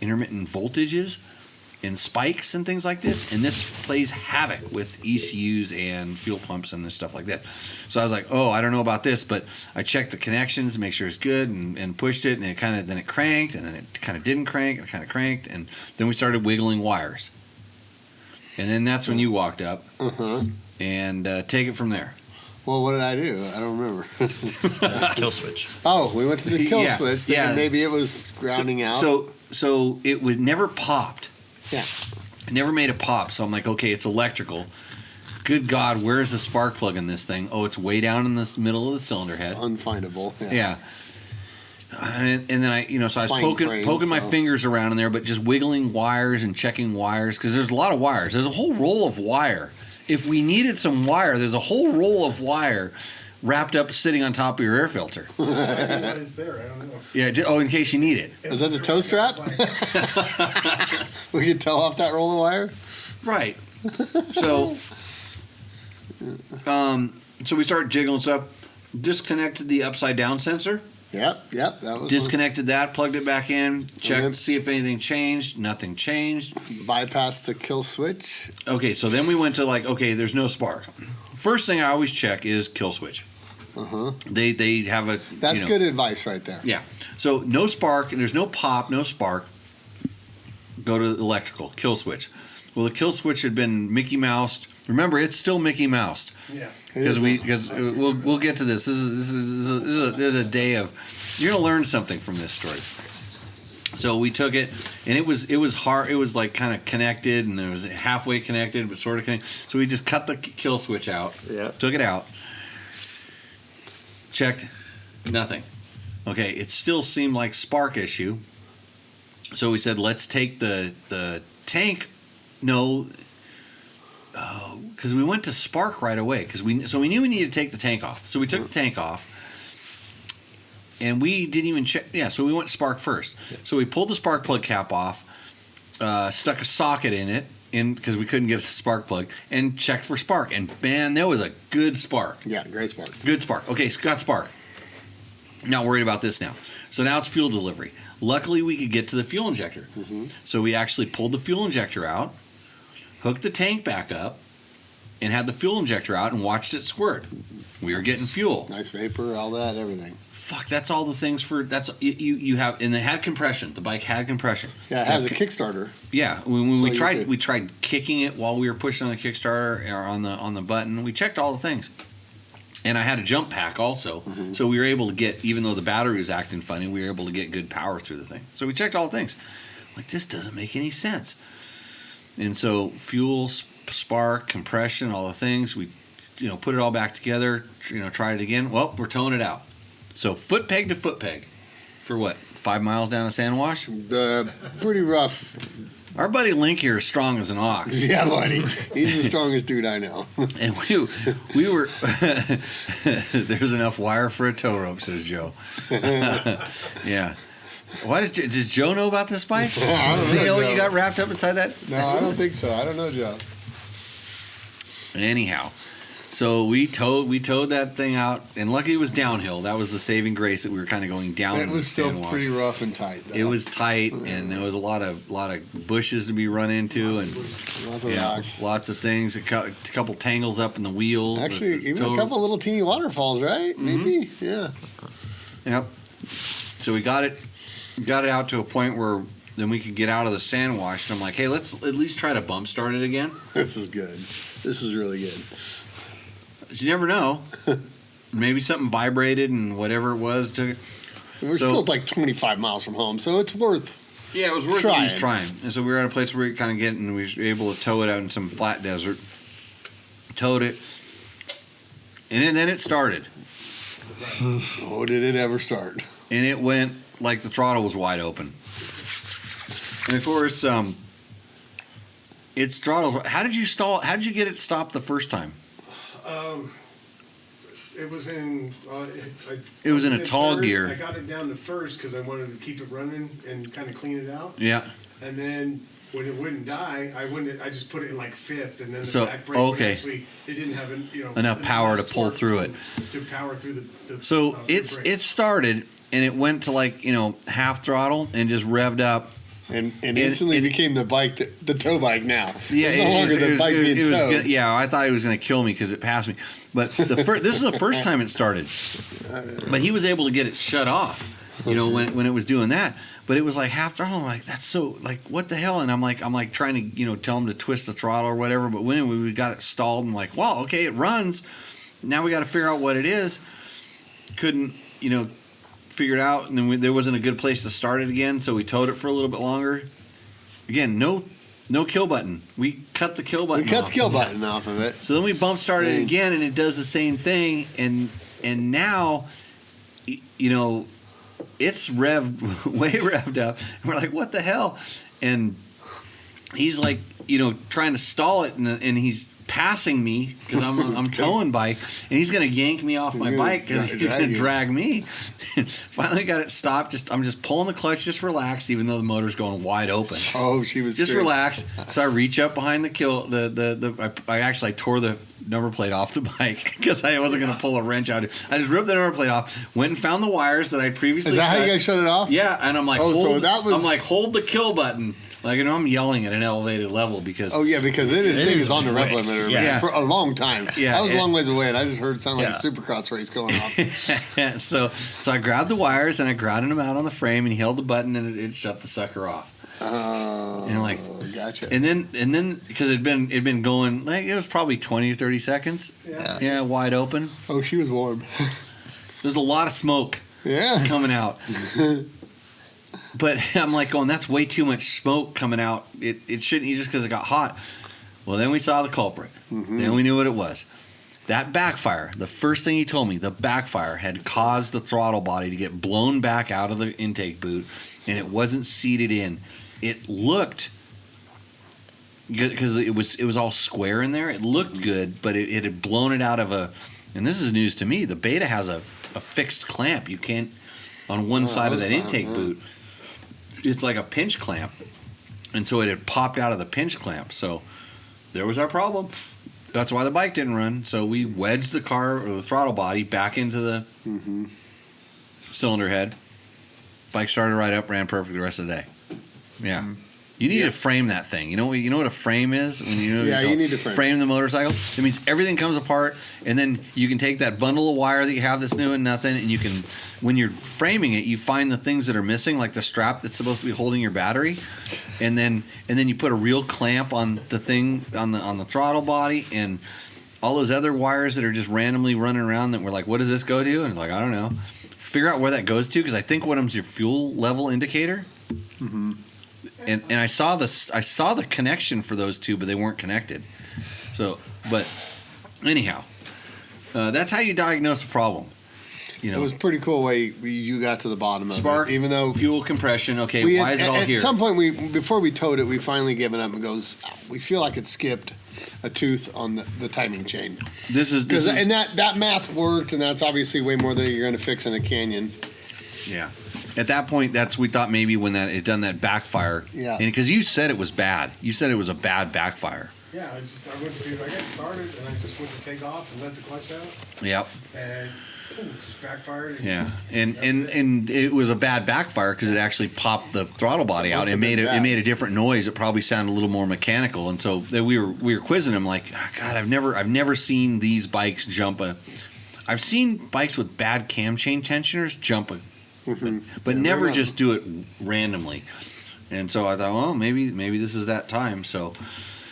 voltages and spikes and things like this, and this plays havoc with ECUs and fuel pumps and this stuff like that. So I was like, oh, I don't know about this, but I checked the connections to make sure it's good, and pushed it, and it cranked, and then it kind of didn't crank, and it kind of cranked, and then we started wiggling wires, and then that's when you walked up and take it from there. Well, what did I do? I don't remember. Kill switch. Oh, we went to the kill Yeah, switch, thinking yeah. maybe it was grounding out. So it would never popped. Yeah. It never made a pop. So I'm like, okay, it's electrical. Good God, where's the spark plug in this thing? Oh, it's way down in the middle of the cylinder head. Unfindable. Yeah. And then I was Spine poking frame, my so- fingers around in there, but just wiggling wires and checking wires because there's a lot of wires. There's a whole roll of wire. If we needed some wire, there's a whole roll of wire wrapped up sitting on top of your air filter. What is there? I don't know. Yeah. In case you need it. Is that the toe strap? We could tell off that roll of wire? Right. So, so we started jiggling stuff. Disconnected the upside down sensor. Yep. That was Disconnected that. Plugged it back in. Checked then- to see if anything changed. Nothing changed. bypassed the kill switch. Okay, so then we went to there's no spark. First thing I always check is kill switch. They have a. That's good advice right there. Yeah. So no spark, and there's no pop, no spark. Go to electrical kill switch. Well, the kill switch had been Mickey Moused. Remember, it's still Mickey Moused Yeah. because we'll get to this. This is a day of you're gonna learn something from this story. So we took it, and it was hard. It was like kind of connected, and it was halfway connected, but sort of connected. So we just cut the kill switch out. Yeah. Took it out. Checked, nothing. Okay, it still seemed like spark issue. So we said, let's take the tank. No, because we went to spark right away. Because we knew we needed to take the tank off. So we took the tank off. And we didn't even check. Yeah, so we went spark first. So we pulled the spark plug cap off, stuck a socket in it, because we couldn't get the spark plug, and checked for spark. And man, there was a good spark. Yeah, great spark. Good spark. Okay, so got spark. Not worried about this now. So now it's fuel delivery. Luckily, we could get to the fuel injector. So we actually pulled the fuel injector out, hooked the tank back up, and had the fuel injector out and watched it squirt. We were getting fuel. Nice vapor, all that, everything. Fuck, that's all the things for that's you have, and it had compression. The bike had compression. Yeah, it has a Kickstarter. Yeah, when So we you tried could- we tried kicking it while we were pushing on the Kickstarter or on the button. We checked all the things, and I had a jump pack also, so we were able to get, even though the battery was acting funny, we were able to get good power through the thing. So we checked all the things. Like, this doesn't make any sense. And so fuel, spark, compression, all the things, we put it all back together. Tried it again. Well, we're towing it out. So foot peg to foot peg for what? 5 miles down to San Wash? Pretty rough. Our buddy Link here is strong as an ox. Yeah, buddy. He's the strongest dude I know. And we were there's enough wire for a tow rope, says Joe. Yeah. Why does Joe know about this bike? I don't Does he know, know Joe. you got wrapped up inside that? No, I don't think so. I don't know, Joe. Anyhow, so we towed that thing out, and lucky it was downhill. That was the saving grace, that we were kind of going down. It was San still Wash. pretty rough and tight, though. It was tight, and there was a lot of bushes to be run into, and Lots of rocks. lots of things. A couple tangles up in the wheel. Actually, The even a tow- couple little teeny waterfalls, right? Maybe? Yeah. Yep. So we got it out to a point where then we could get out of the San Wash. And I'm like, hey, let's at least try to bump start it again. This is good. This is really good. You never know. Maybe something vibrated and whatever it was took. We're So- still like 25 miles from home, so it's worth. Yeah, it was worth Trying. at least trying. And so we were at a place where we kind of we were able to tow it out in some flat desert. Towed it. And then it started. Oh, did it ever start? And it went like the throttle was wide open. And of course, it's throttle. How did you stall? How did you get it stopped the first time? It was in. It was in a tall third. gear. I got it down to first because I wanted to keep it running and kind of clean it out. Yeah. And then when it wouldn't die, I just put it in like fifth, and then the So, back brake would okay. actually, it didn't have Enough power to pull torque through it. to power through the So the it brake. started and it went to half throttle and just revved up. And instantly became the bike, the tow bike now. Yeah, it's no longer the bike being towed. Yeah, I thought he was going to kill me because it passed me. But this is the first time it started. But he was able to get it shut off. When it was doing that. But it was like half throttle. I'm like, that's so what the hell? And I'm like trying to tell him to twist the throttle or whatever. But when we got it stalled, I'm like, well, okay, it runs. now we got to figure out what it is. Couldn't, figure it out, and then there wasn't a good place to start it again, so we towed it for a little bit longer. Again, no kill button. We cut the kill button. We cut the kill button off of it. So then we bump started it again, and it does the same thing. And now, it's revved, way revved up. And we're like, what the hell? And he's like, trying to stall it, and he's passing me because I'm towing bike, and he's gonna yank me off my bike because he's gonna drag me. Finally got it stopped. I'm just pulling the clutch, just relaxed, even though the motor's going wide open. Oh, she was just relaxed. So I reach up behind the kill. I actually tore the number plate off the bike because I wasn't gonna pull a wrench out. I just ripped the number plate off. Went and found the wires that I previously. Is that cut. how you guys shut it off? Yeah, and I'm like, hold the kill button. Like, I'm yelling at an elevated level because... Oh, yeah, because thing is on the rev limiter for a long time. Yeah, I was a long ways away, and I just heard it sound like a supercross race going off. So I grabbed the wires, and I grounded them out on the frame, and he held the button, and it shut the sucker off. Oh, and gotcha. And then because it'd been going, like, it was probably 20 or 30 seconds. Yeah, wide open. Oh, she was warm. There's a lot of smoke coming out. But I'm like going, that's way too much smoke coming out. It shouldn't be just because it got hot. Well, then we saw the culprit. Mm-hmm. Then we knew what it was. That backfire, the first thing he told me, the backfire had caused the throttle body to get blown back out of the intake boot, and it wasn't seated in. It looked good because it was all square in there. It looked good, but it had blown it out of a, and this is news to me, the Beta has a fixed clamp. You can't, on one side of that intake boot, it's like a pinch clamp, and so it had popped out of the pinch clamp. So there was our problem. That's why the bike didn't run. So we wedged the car or the throttle body back into the cylinder head. Bike started right up, ran perfect the rest of the day. Yeah. You need to frame that thing. You know what a frame is? When you need to frame the motorcycle. It means everything comes apart, and then you can take that bundle of wire that you have that's new and nothing, and you can, when you're framing it, you find the things that are missing, like the strap that's supposed to be holding your battery, and then you put a real clamp on the thing on the throttle body, and all those other wires that are just randomly running around that we're like, what does this go to? And it's like, I don't know. Figure out where that goes to, because I think one of them's your fuel level indicator. Mm-hmm. And I saw the connection for those two, but they weren't connected. So, but anyhow, that's how you diagnose a problem. It was a pretty cool way you got to the bottom of Spark, it. Even though fuel compression. Okay, why is it all here? At some point, before we towed it, we finally given up and goes, we feel like it skipped a tooth on the timing chain. And that math worked, and that's obviously way more than you're going to fix in a Canyon. Yeah. At that point, we thought maybe when it done that backfire. Yeah. And because you said it was bad. You said it was a bad backfire. Yeah, I went to got started, and I just went to take off and let the clutch out. Yep. And it just backfired. Yeah. And it was a bad backfire because it actually popped the throttle body out. It made a different noise. It probably sounded a little more mechanical. And so we were quizzing him like, oh, God, I've never seen these bikes jump I've seen bikes with bad cam chain tensioners jump but never just do it randomly. And so I thought, well, maybe this is that time. So,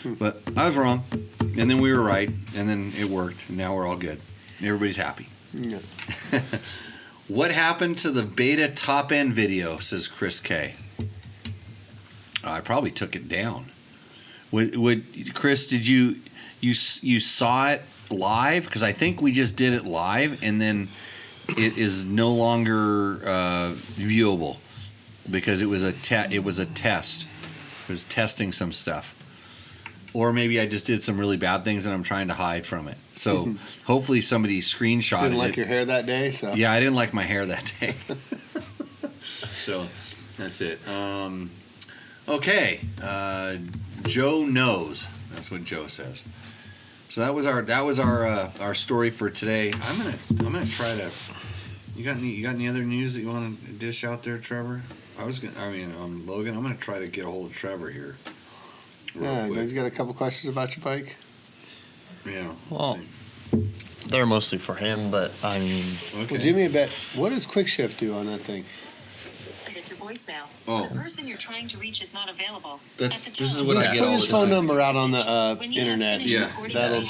but I was wrong, and then we were right, and then it worked. And now we're all good. Everybody's happy. Yeah. What happened to the Beta top end video? Says Chris K. I probably took it down. Would Chris? Did you saw it live? Because I think we just did it live, and then it is no longer viewable because it was a test. It was testing some stuff, or maybe I just did some really bad things and I'm trying to hide from it. So hopefully somebody screenshotted it. Didn't like your hair that day, so yeah, I didn't like my hair that day. So that's it. Okay, Joe knows. That's what Joe says. So that was our story for today. I'm gonna try to. You got any other news that you want to dish out there, Trevor? Logan. I'm gonna try to get a hold of Trevor here. Yeah, he's got a couple questions about your bike. Yeah. Well, they're mostly for him, but I mean. Okay. Well, Jimmy, I bet. What does Quick Shift do on that thing? To voicemail. Oh. The person you're trying to reach is not available. This is what I get put all his the phone time. number out on the internet. Yeah. That'll.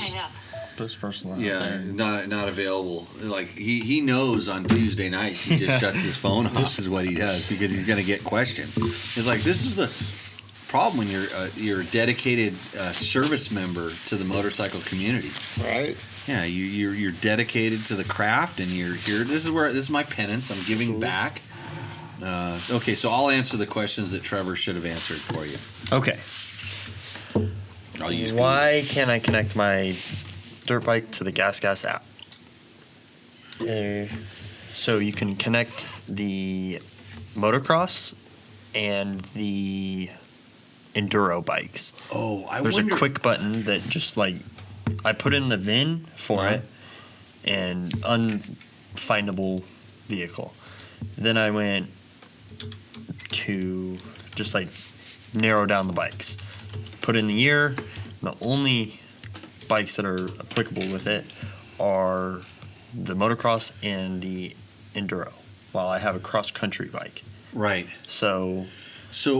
This person out Yeah, there. not available. Like he knows on Tuesday nights he just shuts his phone off is what he does because he's going to get questions. It's like this is the problem when you're a dedicated service member to the motorcycle community. Right. Yeah, you're dedicated to the craft and you're here. This is my penance. I'm giving back. Okay, so I'll answer the questions that Trevor should have answered for you. Okay. I'll use Why can't I connect my dirt bike to the Gas app? So you can connect the motocross and the enduro bikes. Oh, There's wonder. a quick button that just like I put in the VIN for Uh-huh. it and unfindable vehicle. Then I went to just like narrow down the bikes. Put in the year. The only bikes that are applicable with it are the motocross and the enduro. While I have a cross country bike. Right. So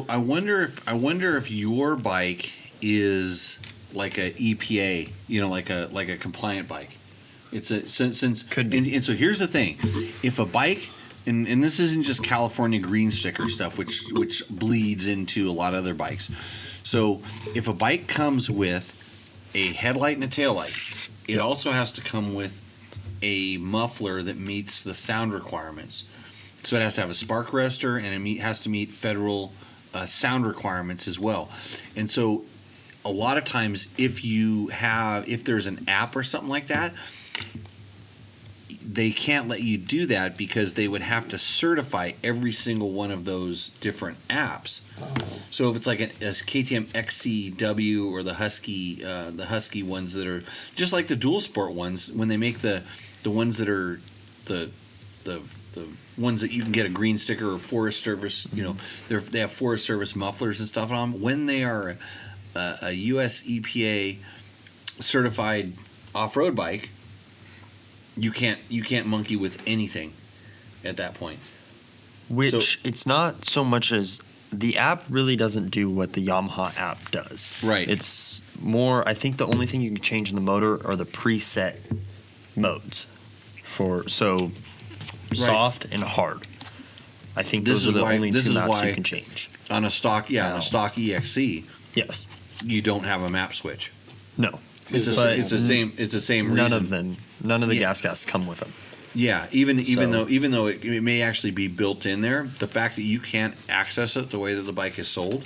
I wonder if your bike is like a EPA, like a compliant bike. It's a since Could be. And so here's the thing: if a bike, and this isn't just California green sticker stuff, which bleeds into a lot of other bikes. So if a bike comes with a headlight and a taillight, it also has to come with a muffler that meets the sound requirements. So it has to have a spark arrestor and it has to meet federal sound requirements as well. And so a lot of times if there's an app or something like that, they can't let you do that because they would have to certify every single one of those different apps. So if it's like a KTM XCW or the Husky ones that are just like the dual sport ones, when they make the ones that are the ones that you can get a green sticker or Forest Service, they have Forest Service mufflers and stuff on them. When they are a US EPA certified off-road bike, you can't monkey with anything at that point. Which it's not so much as the app really doesn't do what the Yamaha app does. Right. It's more, I think the only thing you can change in the motor are the preset modes for soft and hard. I think This those is are the why- only this two is maps why- you can change. On a stock EXC, Yes. you don't have a map switch. No. It's But the same reason. None of them. None of the Yeah. gas come with them. Yeah, even So- though it may actually be built in there, the fact that you can't access it the way that the bike is sold,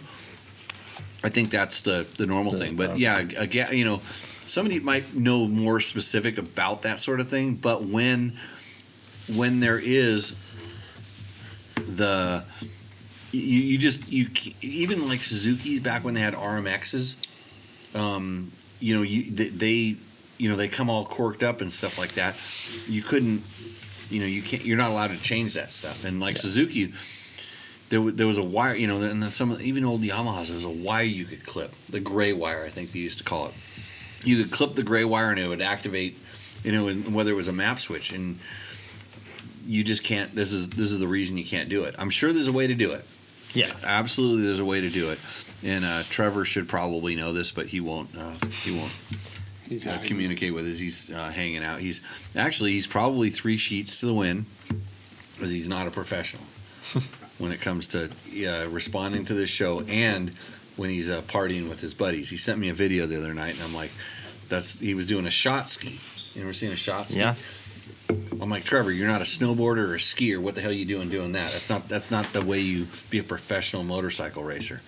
I think that's the normal thing. But yeah, again, somebody might know more specific about that sort of thing. But when there is even like Suzuki back when they had RMXs, they come all corked up and stuff like that. You couldn't, you're not allowed to change that stuff. And like Suzuki, there was a wire, and then even old Yamahas, there was a wire you could clip, the gray wire, I think they used to call it. You could clip the gray wire and it would activate, and whether it was a map switch, and you just can't. This is the reason you can't do it. I'm sure there's a way to do it. Yeah. Absolutely, there's a way to do it. And Trevor should probably know this, but he won't. He's Communicate with us. He's hanging out. He's probably 3 sheets to the wind because he's not a professional when it comes to responding to this show and when he's partying with his buddies. He sent me a video the other night, and I'm like, he was doing a shot ski. You ever seen a shot ski? Yeah. I'm like, Trevor, you're not a snowboarder or a skier. What the hell are you doing that? That's not the way you be a professional motorcycle racer.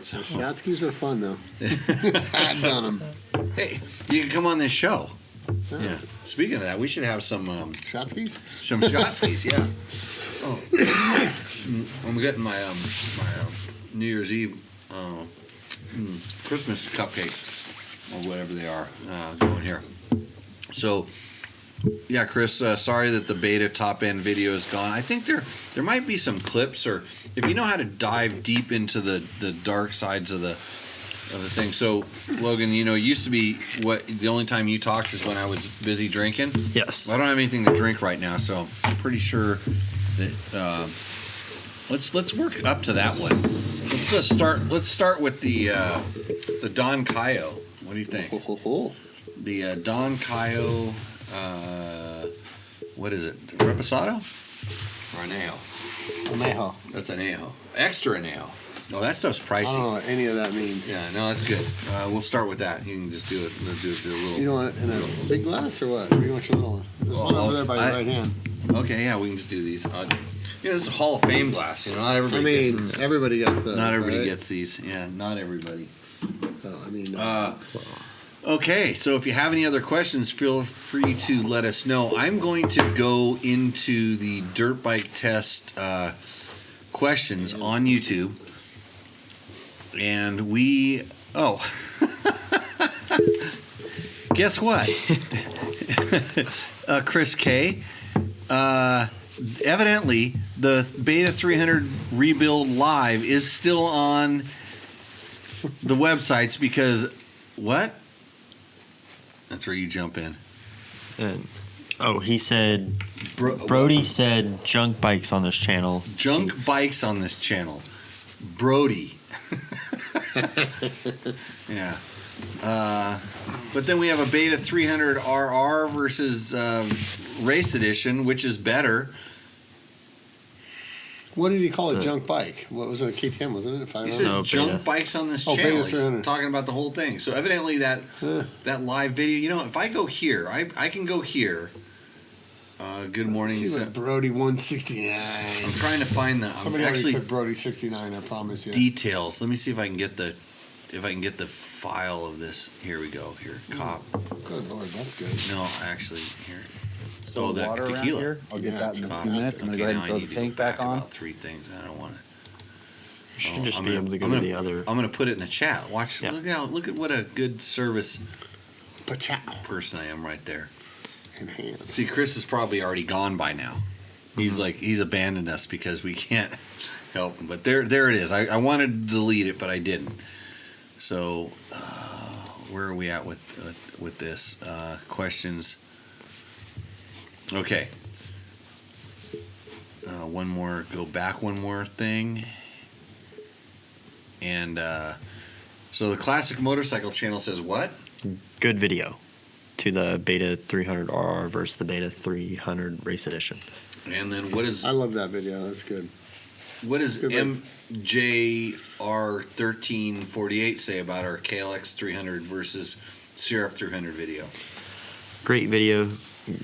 So, Shot skis are fun though. I've done them. hey, you can come on this show. Oh. Yeah. Speaking of that, we should have some Shot skis? shot skis. Yeah. Oh, I'm getting my New Year's Eve Christmas cupcakes or whatever they are going here. So. Yeah, Chris, sorry that the beta top end video is gone. I think there might be some clips, or if you know how to dive deep into the dark sides of the thing. So, Logan, it used to be the only time you talked is when I was busy drinking. Yes. I don't have anything to drink right now, so I'm pretty sure that let's work up to that one. Let's start with the Don Cayo. What do you think? The Don Cayo, what is it? Reposado? Or Anejo? Anejo. That's Anejo. Extra Anejo. Oh, that stuff's I pricey. don't know what any of that means. Yeah, no, that's good. We'll start with that. You can just do it. We'll do it a little. You want it in a big glass or what? Or you want your little one? There's one over there by your right hand. Okay, yeah, we can just do these. This is a Hall of Fame glass. Not everybody gets. Everybody gets those. Not everybody right? gets these. Yeah, not everybody. So, Okay, so if you have any other questions, feel free to let us know. I'm going to go into the dirt bike test questions on YouTube. And guess what? Chris K. Evidently, the Beta 300 Rebuild Live is still on the websites because what? That's where you jump in. He said Brody said junk bikes on this channel. Junk bikes on this channel. Brody. Yeah. But then we have a Beta 300 RR versus Race Edition, which is better. what did he call a junk bike? What was it? A KTM, wasn't it? He says junk bikes on this Beta channel. 300. He's talking about the whole thing. So evidently that live video, if I go here, I can go here. Good morning. See what Brody 169. I'm trying to find the. Somebody I'm already actually took Brody 69. I promise you. details. Let me see if I can get the file of this. Here we go. Here, cop. Good lord, that's good. No, actually, here. Still the water around tequila. here? I'll get that in a Cop. few minutes. I'm gonna go ahead now and I throw need the to tank go back on. About 3 things. I don't want to. You should just I'm be gonna- able to go I'm to gonna- the other. I'm going to put it in the chat. Watch. Yeah. Look at what a good service Pachow. person I am right there. Enhance. See, Chris is probably already gone by now. He's he's abandoned us because we can't help him. But there it is. I wanted to delete it, but I didn't. So where are we at with this questions? Okay. One more. Go back one more thing. And so the Classic Motorcycle channel says what? Good video to the Beta 300 RR versus the Beta 300 Race Edition. And then what is? I love that video. That's good. What does Good MJR1348 say about our KLX 300 versus CRF 300 video? Great video,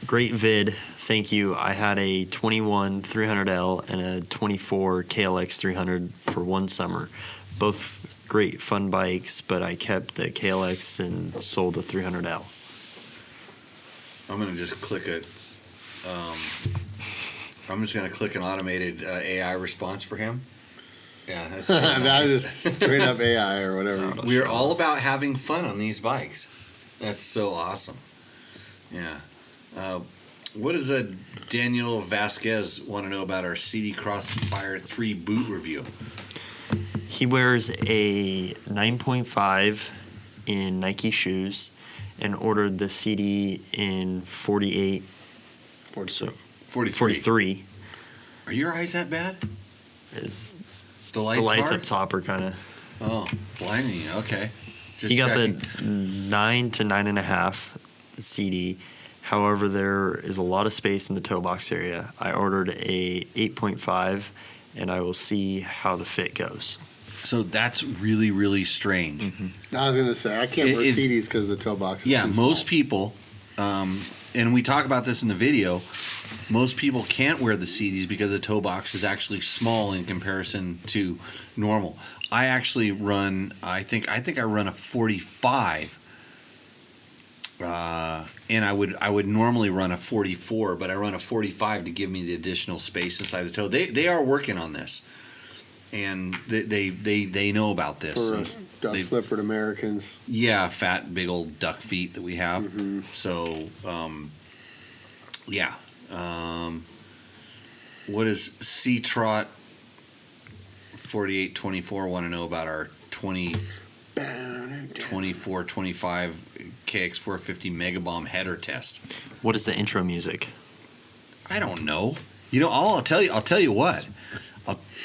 great vid. Thank you. I had a 21 300L and a 24 KLX 300 for one summer. Both great fun bikes, but I kept the KLX and sold the 300L. I'm going to just click it. I'm just going to click an automated AI response for him. Yeah, that's so That nice. is straight up AI or whatever. We are all about having fun on these bikes. That's so awesome. Yeah. What does Daniel Vasquez want to know about our CD Crossfire 3 boot review? He wears a 9.5 in Nike shoes and ordered the CD in 48, 43. Are your eyes that bad? Is The lights, the lights hard? up top are kind of. Oh, blinding you. Okay. Just He got checking. the 9 to 9.5 CD. However, there is a lot of space in the toe box area. I ordered a 8.5, and I will see how the fit goes. So that's really, really strange. I was gonna say I can't wear It- CDs because the toe box is Yeah, too most small. people, and we talk about this in the video, most people can't wear the CDs because the toe box is actually small in comparison to normal. I actually run, I think I run a 45, and I would normally run a 44, but I run a 45 to give me the additional space inside the toe. They are working on this, and they know about this. for And us duck they- flippered Americans. yeah, fat, big old duck feet that we have. So, yeah. What does C-Trot 4824 want to know about our 24, 25 KX450 Megabomb header test? What is the intro music? I don't know. I'll tell you what.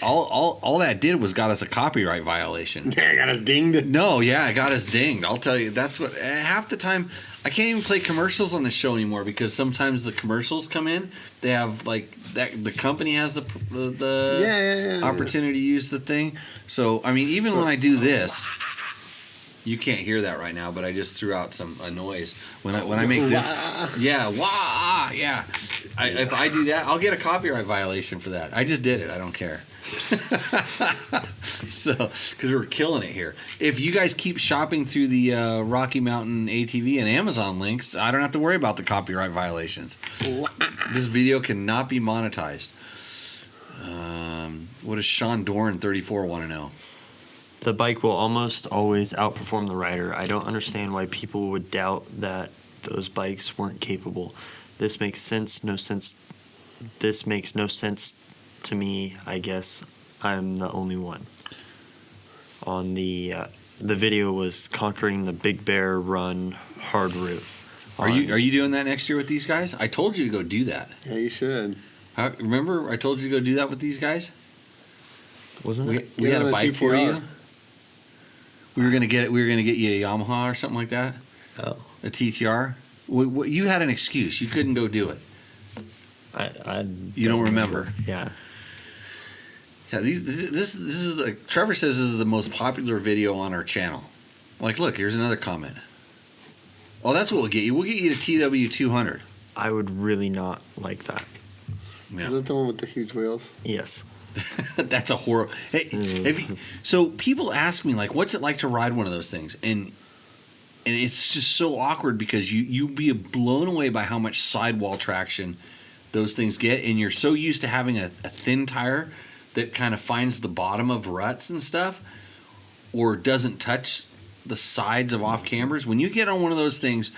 All that did was got us a copyright violation. Yeah, got us dinged. No, yeah, it got us dinged. I'll tell you, that's what half the time I can't even play commercials on the show anymore because sometimes the commercials come in. They have like that. The company has the opportunity to use the thing. So I mean, even when I do this, you can't hear that right now, but I just threw out a noise when I make this. Yeah, wah, yeah. If I do that, I'll get a copyright violation for that. I just did it. I don't care. So, because we're killing it here. If you guys keep shopping through the Rocky Mountain ATV and Amazon links, I don't have to worry about the copyright violations. This video cannot be monetized. What does Sean Dorn 34 want to know? The bike will almost always outperform the rider. I don't understand why people would doubt that those bikes weren't capable. This makes no sense to me. I guess I'm the only one. On the video was conquering the Big Bear Run hard route. Are you doing that next year with these guys? I told you to go do that. Yeah, you should. Remember I told you to go do that with these guys? Wasn't it? We had a bike for TTR. you. We were gonna get you a Yamaha or something like that. Oh, A TTR. You had an excuse. You couldn't go do it. I You don't remember. Yeah. Yeah. This is Trevor says this is the most popular video on our channel. Like, look, here's another comment. Oh, that's what we'll get you. We'll get you to TW200. I would really not like that. Yeah. Is that the one with the huge wheels? Yes. That's a horror. Hey, so people ask me like, what's it like to ride one of those things? And it's just so awkward because you'll be blown away by how much sidewall traction those things get, and you're so used to having a thin tire that kind of finds the bottom of ruts and stuff, or doesn't touch the sides of off cambers. When you get on one of those things,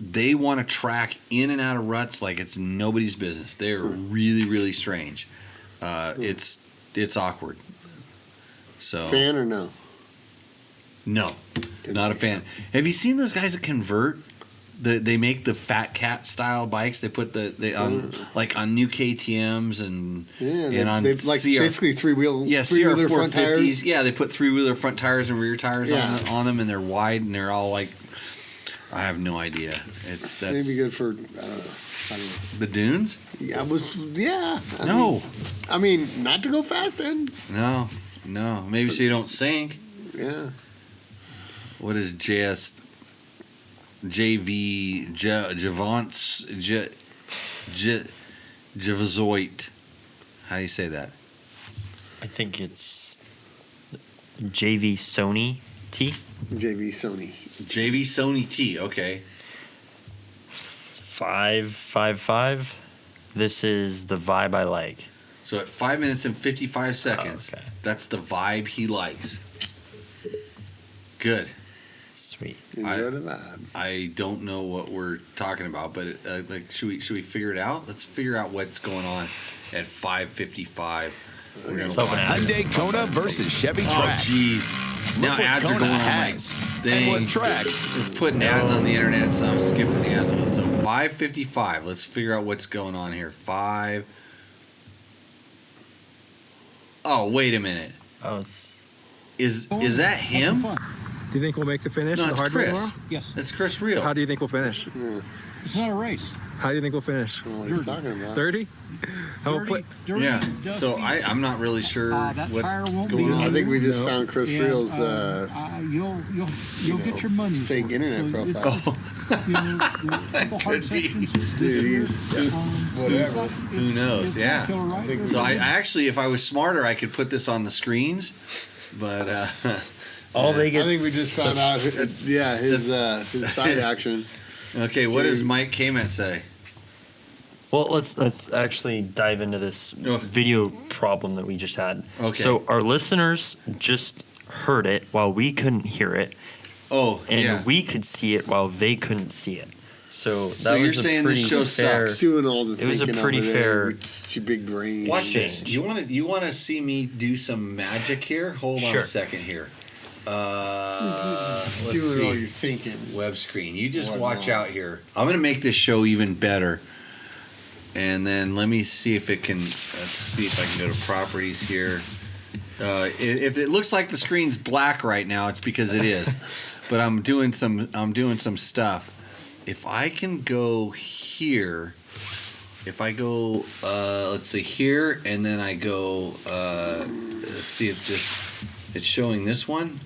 they want to track in and out of ruts like it's nobody's business. They're really, really strange. It's awkward. So Fan or no? no, not a fan. Have you seen those guys that convert? They make the Fat Cat style bikes. They put on new KTM's and on they've like CR, basically three-wheeler CR450s. front tires. Yeah, they put three-wheeler front tires and rear tires on them, and they're wide and they're all like. I have no idea. That's Maybe good for I don't know. The dunes. Yeah, No. I mean, not to go fast in. No. Maybe so you don't sink. Yeah. What is JV Javazoit? How do you say that? I think it's JV Sony T. JV Sony. JV Sony T. Okay. 555. This is the vibe I like. So at 5 minutes and 55 seconds, okay. That's the vibe he likes. Good. Sweet. Enjoy the vibe. I don't know what we're talking about, but should we figure it out? Let's figure out what's going on at 5:55. We're gonna watch Hyundai this. Kona versus Chevy Oh, Trax. jeez. Now Look what ads are Kona going on my has, thing. and what Trax. We're putting ads on the internet, so I'm skipping the ads. So 5:55. Let's figure out what's going on here. 5. Oh, wait a minute. Oh, it's Is that him? Do you think we'll make the finish? No, the it's hard way Chris. tomorrow? Yes. It's Chris Real. How do you think we'll finish? It's not a race. How do you think we'll finish? I don't know what he's talking about. 30? How we'll play? Dirty, Yeah. dusty. So I'm not really sure that what's tire won't going be on. I think we just found Chris Yeah, Reel's you'll get your money. fake internet profile. Oh, The hard Could be. sections. Dude, he's whatever. Who knows? Yeah. So I actually, if I was smarter, I could put this on the screens. But all they I get. think we just found out. His side action. okay, what does Mike Kamet say? Well, let's actually dive into this video problem that we just had. Okay. So our listeners just heard it while we couldn't hear it, Oh, and yeah. we could see it while they couldn't see it. So that So you're was a saying this pretty show fair. sucks? Doing all the It was a thinking pretty over fair- there with your big brain. Watch this. change. You want to see me do some magic here? Hold on Sure. a second here. Let's Doing all see. your thinking. Web screen. You just Why watch not? out here. I'm going to make this show even better. And then let me see if it can. Let's see if I can go to properties here. If it looks like the screen's black right now, it's because it is. But I'm doing some stuff. If I can go here, if I go, let's see here, and then I go. Let's see if it's showing this one.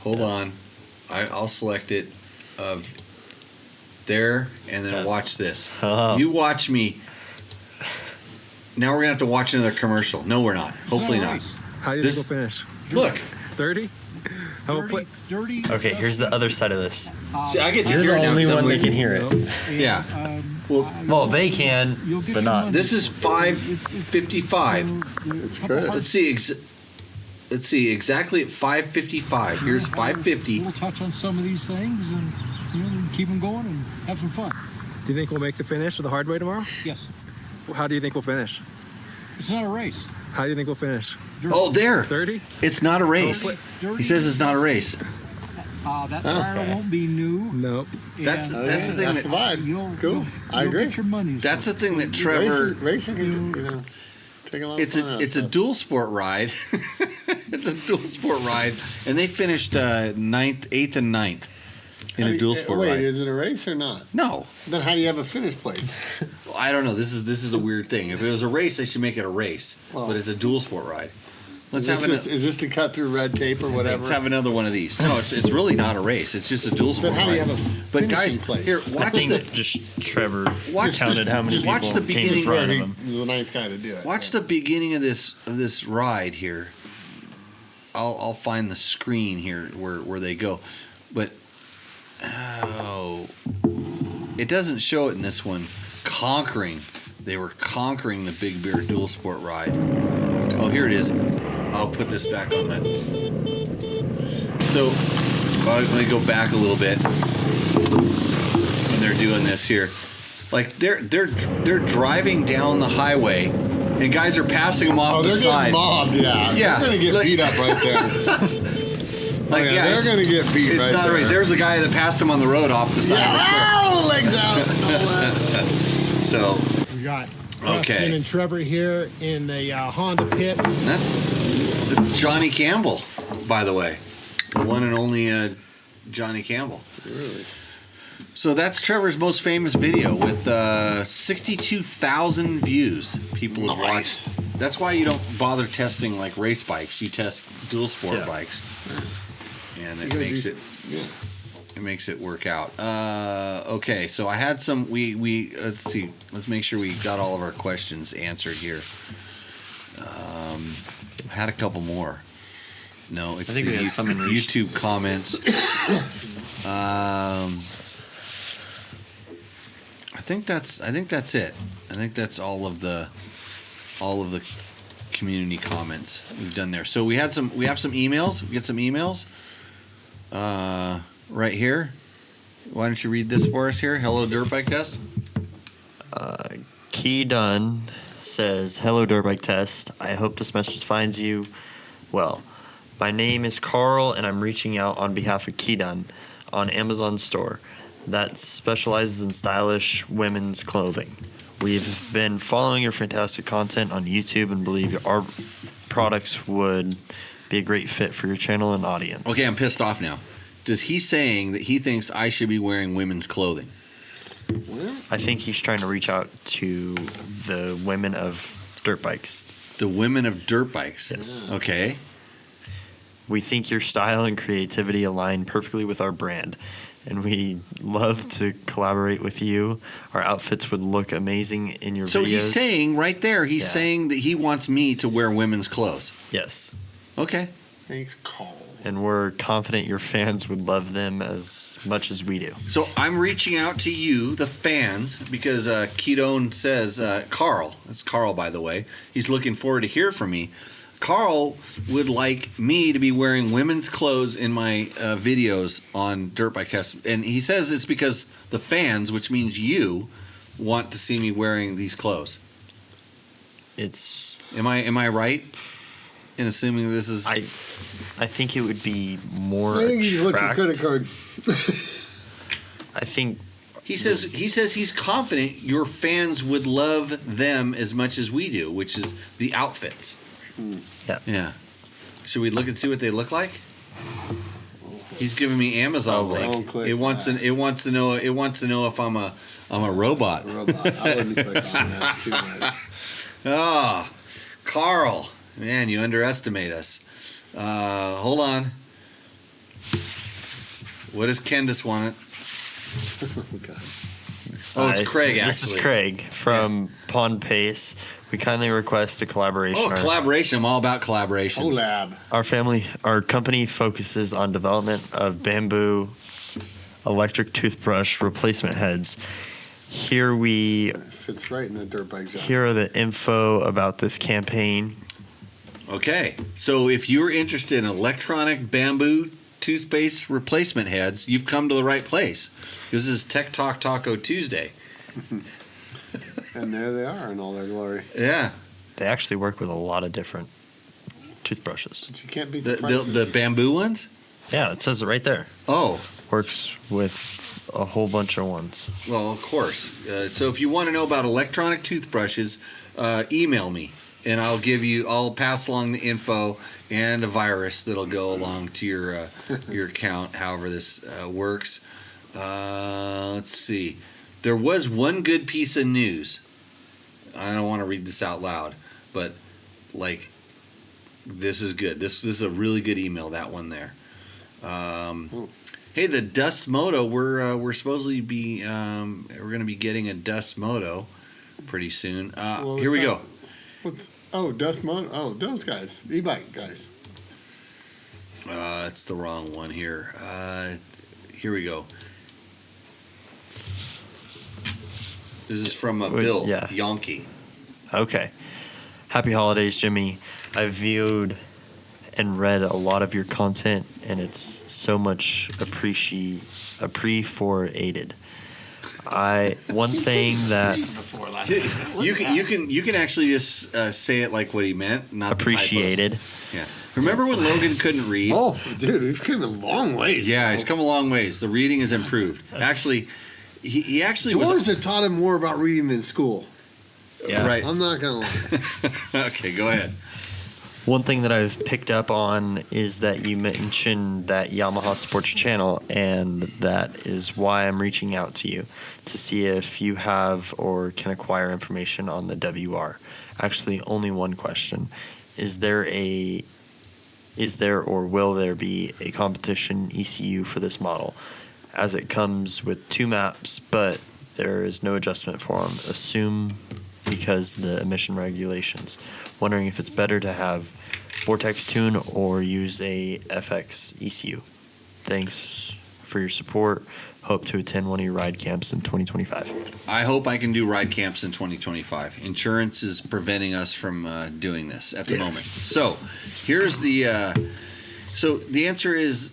Hold on. I'll select it. There, and then watch this. You watch me. Now we're gonna have to watch another commercial. No, we're not. Hopefully not. How do you think we'll finish? Look. 30? How about play? Dirty. Okay, here's the other side of this. See, I get to You're hear the it now only 'cause I'm one that reading. can hear it. Yeah. Well, they can, but not. This is 5:55. It's good. Let's see. Let's see exactly at 5:55. Here's 5:50. We'll touch on some of these things and keep them going and have some fun. Do you think we'll make the finish the hard way tomorrow? Yes. How do you think we'll finish? It's not a race. How do you think we'll finish? Dirty. Oh, there. 30? It's not a race. Dirty. He says it's not a race. That tire won't be new. Nope. That's the thing That's that the vibe. Cool. I agree. Get your money's that's the worth. thing that Trevor. Racing can, take a lot of It's fun out of a stuff. dual sport ride. It's a dual sport ride, and they finished 8th and 9th in a dual sport Wait, ride. is it a race or not? No, Then how do you have a finish place? I don't know. This is a weird thing. If it was a race, they should make it a race, Well, but it's a dual sport ride. Let's is, have is this to cut through red tape or whatever? Let's have another one of these. No, it's really not a race. It's just a dual sport Then how do ride. you have a But finishing guys, place? here, I watch think the just Trevor Watch counted how many just people watch the came in beginning front he of him. was the ninth guy to do it. watch the beginning of this ride here. I'll find the screen here where they go, but it doesn't show it in this one. They were conquering the Big Bear Dual Sport ride. Oh, here it is. I'll put this back on that. So let me go back a little bit when they're doing this here. Like they're driving down the highway, and guys are passing them off the they're side. getting mobbed, yeah. Yeah, They're going to get like- beat up right there. They're it's- going to get beat It's right not there. right. There's a guy that passed him on the road off the side of the Ow, legs out. and all that. cliff. So We got Okay. Preston and Trevor here in the Honda pits. that's Johnny Campbell, by the way, the one and only Johnny Campbell. Really? So that's Trevor's most famous video with 62,000 views. People have Nice. watched. That's why you don't bother testing like race bikes. You test dual sport Yeah. bikes, and You it gotta makes do- it. Yeah. It makes it work out. Okay, so I had some. We let's see. Let's make sure we got all of our questions answered here. I had a couple more. No, it's I think the we had some in reach. YouTube comments. I think that's it. I think that's all of the community comments we've done there. So we have some emails. We get some emails. Right here. Why don't you read this for us here? Hello, Dirt Bike Test. Key Dunn says, "Hello, Dirt Bike Test. I hope this message finds you well. My name is Carl, and I'm reaching out on behalf of Key Dunn on Amazon store that specializes in stylish women's clothing. We've been following your fantastic content on YouTube and believe our products would be a great fit for your channel and audience." Okay, I'm pissed off now. Does he saying that he thinks I should be wearing women's clothing? I think he's trying to reach out to the women of dirt bikes. The women of dirt bikes. Yes. Okay. We think your style and creativity align perfectly with our brand, and we love to collaborate with you. Our outfits would look amazing in your So videos. he's saying right there, he's Yeah. saying that he wants me to wear women's clothes. Yes. Okay. Thanks, Carl. And we're confident your fans would love them as much as we do. So I'm reaching out to you, the fans, because Kedone says, Carl, that's Carl, by the way, he's looking forward to hear from me. Carl would like me to be wearing women's clothes in my videos on Dirt Bike Test. And he says it's because the fans, which means you, want to see me wearing these clothes. It's Am I right in assuming this is... I think it would be more I think you look at your attractive. credit card. I think He says he's confident your fans would love them as much as we do, which is the outfits. Yeah. Yeah. Should we look and see what they look like? He's giving me Amazon link. It wants to know if I'm a robot. I wouldn't click on that too much. Oh, Carl, man, you underestimate us. Hold on. What does Candace want? Oh, it's Craig. Actually, this is Craig from Pond Pace. We kindly request a collaboration. Oh, collaboration! I'm all about collaborations. Collab. Our company focuses on development of bamboo electric toothbrush replacement heads. Here fits right in the dirt bike zone. Here are the info about this campaign. Okay, so if you're interested in electronic bamboo toothpaste replacement heads, you've come to the right place. This is Tech Talk Taco Tuesday. And there they are in all their glory. Yeah. They actually work with a lot of different toothbrushes. But you can't beat the prices. The bamboo ones? Yeah, it says it right there. Oh. Works with a whole bunch of ones. Well, of course. So if you want to know about electronic toothbrushes, email me. And I'll pass along the info and a virus that'll go along to your account, however this works. Let's see. There was one good piece of news. I don't want to read this out loud, but this is good. This is a really good email. That one there. Hey, the Dust Moto. We're supposedly we're going to be getting a Dust Moto pretty soon. Here we go. Dust Moto. Oh, those guys, e-bike guys. It's the wrong one here. Here we go. This is from Bill Yonke. Okay. Happy holidays, Jimmy. I viewed and read a lot of your content, and it's so much appreciated. One thing that you can actually just say it like what he meant, not appreciated. Yeah. Remember when Logan couldn't read? Oh, dude, we've come a long ways. Yeah, he's come a long ways. The reading has improved. Actually, he actually Doors have taught him more about reading than school. Yeah, right. I'm not gonna lie. Okay, go ahead. One thing that I've picked up on is that you mentioned that Yamaha Sports Channel, and that is why I'm reaching out to you to see if you have or can acquire information on the WR. Actually, only one question. Is there or will there be a competition ECU for this model, as it comes with two maps, but there is no adjustment for them? Assume because the emission regulations. Wondering if it's better to have Vortex tune or use a FX ECU. Thanks for your support. Hope to attend one of your ride camps in 2025. I hope I can do ride camps in 2025. Insurance is preventing us from doing this at the moment. So here's the answer is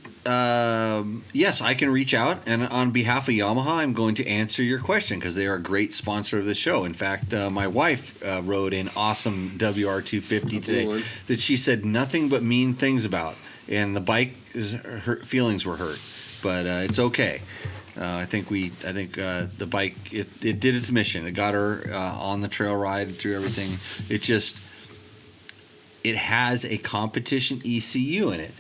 yes, I can reach out, and on behalf of Yamaha, I'm going to answer your question because they are a great sponsor of the show. In fact, my wife rode an awesome WR250 today that she said nothing but mean things about, and the bike, her feelings were hurt, but it's okay. I think the bike it did its mission. It got her on the trail ride through everything. It has a competition ECU in it,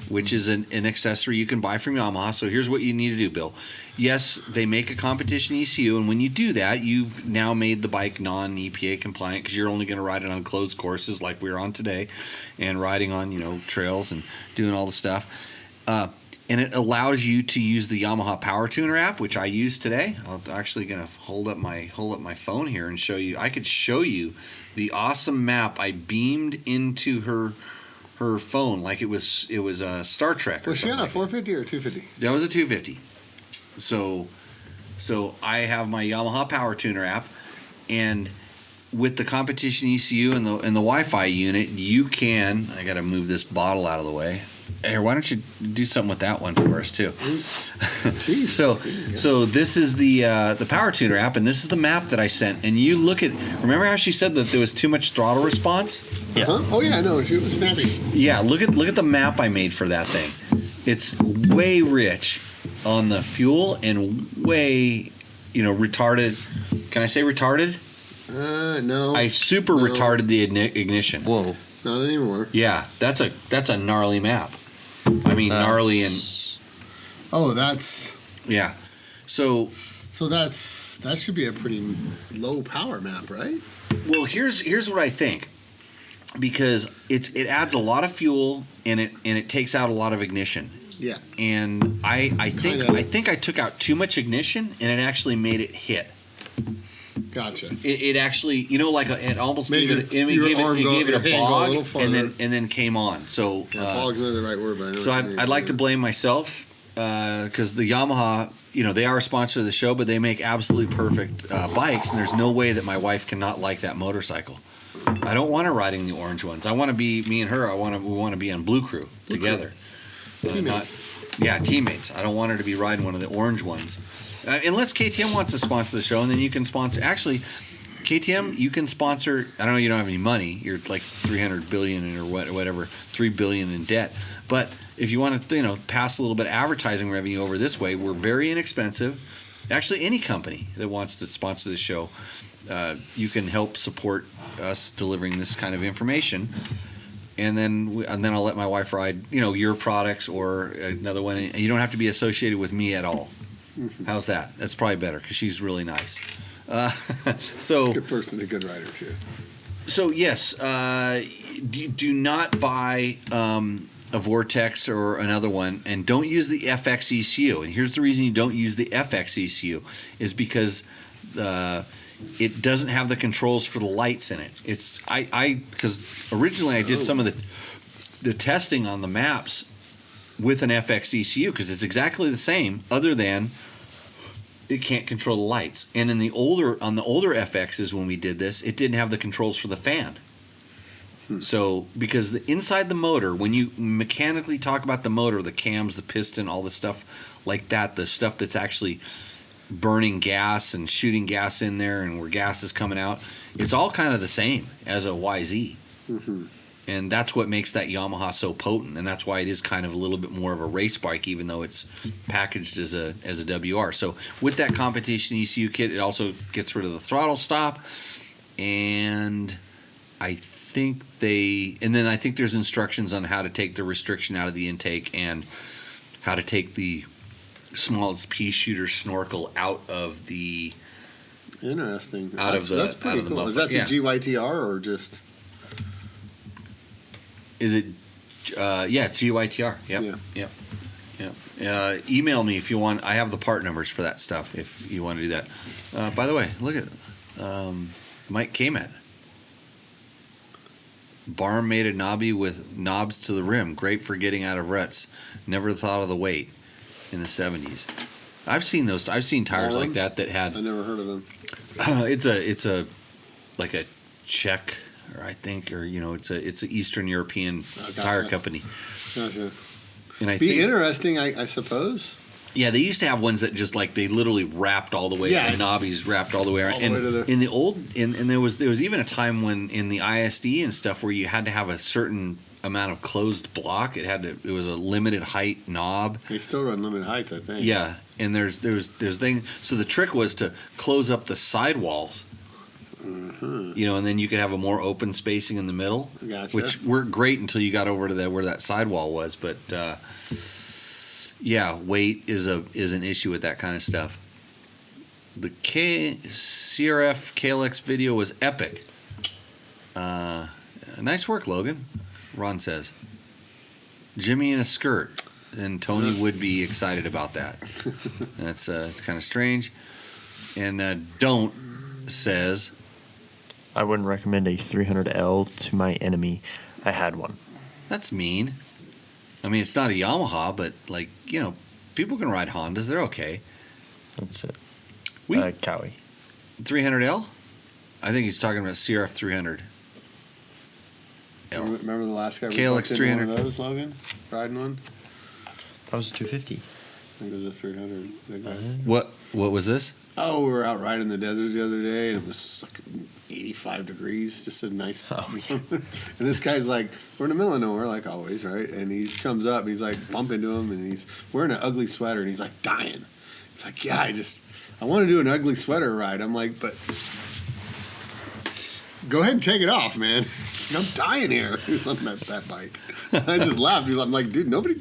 which is an accessory you can buy from Yamaha. So here's what you need to do, Bill. Yes, they make a competition ECU, and when you do that, you've now made the bike non-EPA compliant because you're only going to ride it on closed courses like we're on today, and riding on trails and doing all the stuff. And it allows you to use the Yamaha Power Tuner app, which I used today. I'm actually going to hold up my phone here and show you. I could show you the awesome map I beamed into her phone like it was Star Trek. Was she on a 450 or 250? That was a 250. So I have my Yamaha Power Tuner app, and with the competition ECU and the Wi-Fi unit, you can. I got to move this bottle out of the way. Here, why don't you do something with that one for us too? So this is the Power Tuner app, and this is the map that I sent. And you look at. Remember how she said that there was too much throttle response? Yeah. Oh yeah, I know. She was snappy. Yeah. Look at the map I made for that thing. It's way rich on the fuel and way retarded. Can I say retarded? No. I super No. retarded the ignition. Whoa. Not anymore. Yeah, that's a gnarly map. I mean, gnarly and Oh, that's yeah. So that should be a pretty low power map, right? well, here's what I think, because it adds a lot of fuel and it takes out a lot of ignition. Yeah. And I think I took out too much ignition and it actually made it hit. Gotcha. It actually, it almost Made gave your it a hand go a bog, little farther. and then came on. So Bog's not the right word, but I know so what you mean. I'd like to blame myself because the Yamaha, they are a sponsor of the show, but they make absolutely perfect bikes, and there's no way that my wife cannot like that motorcycle. I don't want her riding the orange ones. I want to be me and her. We want to be on Blue Crew together. Teammates. Teammates. I don't want her to be riding one of the orange ones. Unless KTM wants to sponsor the show, and then you can sponsor. Actually, KTM, you can sponsor. I know you don't have any money. You're like 300 billion or whatever, 3 billion in debt. But if you want to, pass a little bit of advertising revenue over this way, we're very inexpensive. Actually, any company that wants to sponsor the show, you can help support us delivering this kind of information. And then I'll let my wife ride, your products or another one. And you don't have to be associated with me at all. How's that? That's probably better because she's really nice. So Good person, a good rider too. So yes, do not buy a Vortex or another one, and don't use the FX ECU. And here's the reason you don't use the FX ECU is because it doesn't have the controls for the lights in it. It's because originally I did some of the testing on the maps with an FX ECU because it's exactly the same, other than it can't control the lights. And on the older FXs when we did this, it didn't have the controls for the fan. So because inside the motor, when you mechanically talk about the motor, the cams, the piston, all the stuff like that, the stuff that's actually burning gas and shooting gas in there and where gas is coming out, it's all kind of the same as a YZ. And that's what makes that Yamaha so potent, and that's why it is kind of a little bit more of a race bike, even though it's packaged as a WR. So with that competition ECU kit, it also gets rid of the throttle stop, and I think I think there's instructions on how to take the restriction out of the intake and how to take the smallest pea shooter snorkel out of the. Interesting. That's pretty cool. muffler. Is that the GYTR or just? Is it? It's GYTR. Yep. Email me if you want. I have the part numbers for that stuff if you want to do that. By the way, look at Mike Kamet. Barm made a knobby with knobs to the rim. Great for getting out of ruts. Never thought of the weight in the 70s. I've seen those. I've seen tires like that had. I never heard of them. It's a like a Czech. Or I think, it's an Eastern European tire company. Gotcha. And I Be think, interesting, I suppose. Yeah, they used to have ones that just like they literally wrapped all the way. Yeah. The knobbies wrapped all the way around. In the old, and there was even a time when in the ISD and stuff where you had to have a certain amount of closed block. It was a limited height knob. They still run limited heights, I think. Yeah, and there's things. So the trick was to close up the sidewalls. And then you could have a more open spacing in the middle, Gotcha. which worked great until you got over to where that sidewall was. But weight is an issue with that kind of stuff. The CRF KLX video was epic. Nice work, Logan. Ron says. Jimmy in a skirt, and Tony would be excited about that. That's it's kind of strange. And Don't says. I wouldn't recommend a 300L to my enemy. I had one. That's mean. I mean, it's not a Yamaha, but people can ride Hondas. They're okay. That's it. Cowie. 300L? I think he's talking about CRF 300. Remember the last guy we KLX booked in 300. one of those, Logan? Riding one? That was 250. I think it was a 300. Big guy. What was this? Oh, we were out riding in the desert the other day, and it was like 85 degrees, just a nice. And this guy's like, we're in the middle of nowhere, like always, right? And he comes up, and he's like, bump into him, and he's wearing an ugly sweater, and he's like dying. It's like, yeah, I want to do an ugly sweater ride. I'm like, but go ahead and take it off, man. I'm dying here on that bike. I just laughed. I'm like, dude, nobody.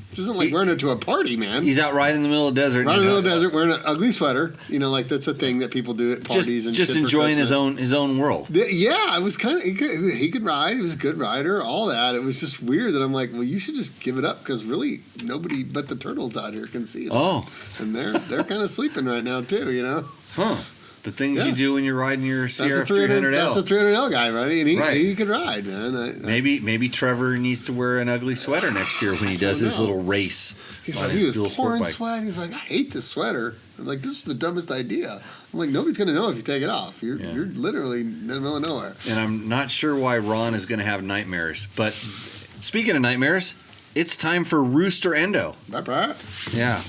This isn't like wearing it to a party, man. He's out riding in the middle of the desert. Right in the middle of the desert, wearing an ugly sweater. You know, like that's a thing that people do at parties and just shit for enjoying Christmas. his own world. Yeah, it was kind of he could ride. He was a good rider. All that. It was just weird that I'm like, well, you should just give it up because really nobody but the turtles out here can see it. Oh, and they're kind of sleeping right now too. You know. Huh. The things you do when you're riding your CRF 300L. That's the 300L guy, right? And he could ride, man. Maybe Trevor needs to wear an ugly sweater next year when he does his little race. He's like, he was pouring sweat. He's like, I hate this sweater. I'm like, this is the dumbest idea. I'm like, nobody's going to know if you take it off. You're literally in the middle of nowhere. And I'm not sure why Ron is going to have nightmares. But speaking of nightmares, it's time for Rooster Endo. Bye-bye. Yeah.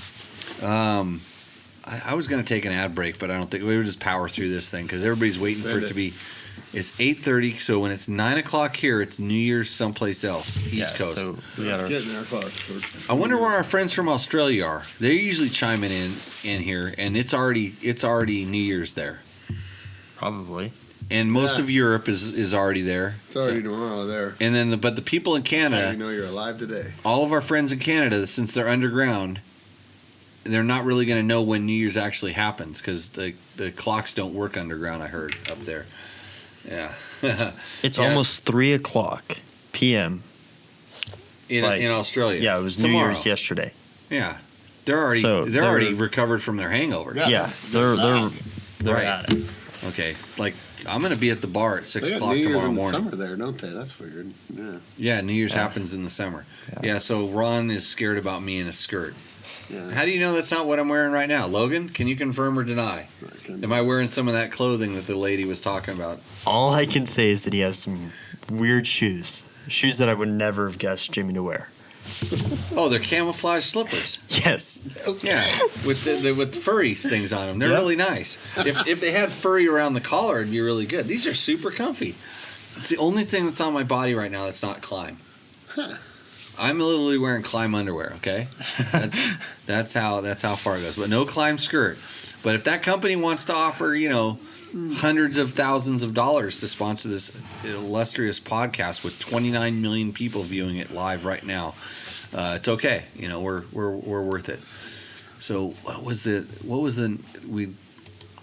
I was going to take an ad break, but I don't think we would just power through this thing because everybody's waiting for it to be. It's 8:30, so when it's 9 o'clock here, it's New Year's someplace else, East Coast. So It's getting there close. I wonder where our friends from Australia are. They're usually chiming in here, and it's already New Year's there, probably. and most of Europe is already there. It's already tomorrow there. And then, but the people in Canada, That's how you know you're alive today. all of our friends in Canada, since they're underground, they're not really going to know when New Year's actually happens because the clocks don't work underground. I heard up there. Yeah, It's almost 3:00 p.m. in Australia. Yeah, it was tomorrow. New Year's yesterday. Yeah, they're already recovered from their hangovers. Yeah, they're right. at it. Okay, like I'm going to be at the bar at 6 They got o'clock New Year's tomorrow in the morning. summer there, don't they? That's weird. Yeah. Yeah, New Year's happens in the summer. Yeah, so Ron is scared about me in a skirt. Yeah. How do you know that's not what I'm wearing right now? Logan, can you confirm or deny? Am I wearing some of that clothing that the lady was talking about? All I can say is that he has some weird shoes that I would never have guessed Jimmy to wear. Oh, they're camouflage slippers. Yes. Yeah, with furry things on them. They're really nice. If they had furry around the collar, it'd be really good. These are super comfy. It's the only thing that's on my body right now that's not Climb. I'm literally wearing Climb underwear. Okay, that's how far it goes. But no Climb skirt. But if that company wants to offer, hundreds of thousands of dollars to sponsor this illustrious podcast with 29 million people viewing it live right now, it's okay. We're worth it. So what was the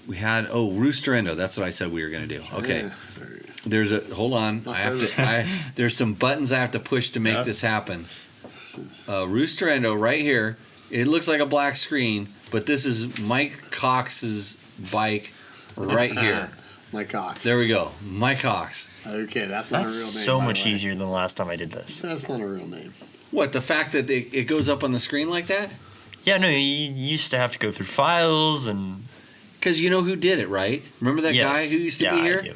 we had Rooster Endo. That's what I said we were going to do. Okay. Hold on. There's some buttons I have to push to make this happen. Rooster Endo right here. It looks like a black screen, but this is Mike Cox's bike right here. Mike Cox. There we go. Mike Cox. Okay, that's not a real name. That's so much easier than the last time I did this. That's not a real name. What, the fact that it goes up on the screen like that? Yeah, no, you used to have to go through files and... Because you know who did it, right? Remember that guy who used to be here? I do.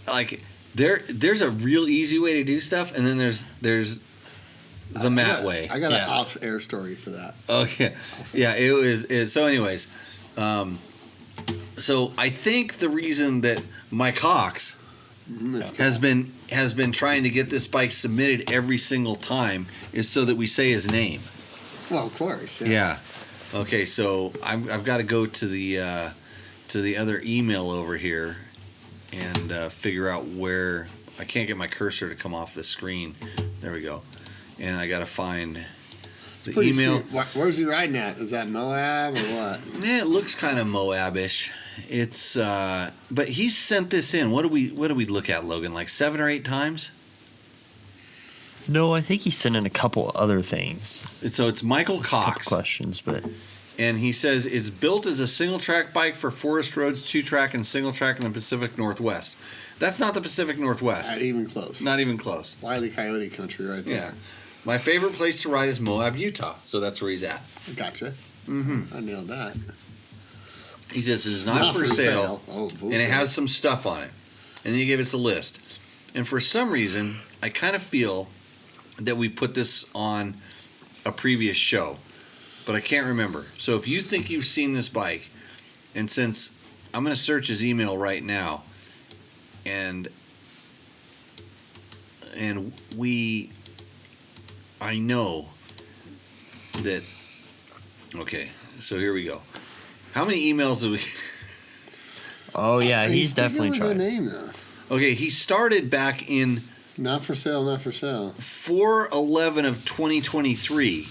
Like there's a real easy way to do stuff, and then there's the Matt way. I got an off-air story for that. Okay, yeah, it was. So, anyways, so I think the reason that Mike Cox has been trying to get this bike submitted every single time is so that we say his name. Well, of course. Yeah. Okay, so I've got to go to the other email over here and figure out where I can't get my cursor to come off the screen. There we go. And I got to find the email. Sweet. Where's he riding at? Is that Moab or what? Yeah, it looks kind of Moab-ish. It's but he sent this in. What do we look at, Logan? Like 7 or 8 times? No, I think he sent in a couple other things. So it's Michael Cox. Questions, but... And he says it's built as a single-track bike for forest roads, 2-track, and single-track in the Pacific Northwest. That's not the Pacific Northwest. Not even close. Not even close. Wile E. Coyote country right there. Yeah. My favorite place to ride is Moab, Utah. So that's where he's at. Gotcha. Mm-hmm. I nailed that. He says it's not for sale, and it has some stuff on it. And then he gave us a list. And for some reason, I kind of feel that we put this on a previous show, but I can't remember. So if you think you've seen this bike, and since I'm going to search his email right now, and I know that. Okay, so here we go. How many emails have we? Oh yeah, he's definitely trying. trying. Name though. Okay, he started back in Not for sale. Not for sale. 4/11 of 2023,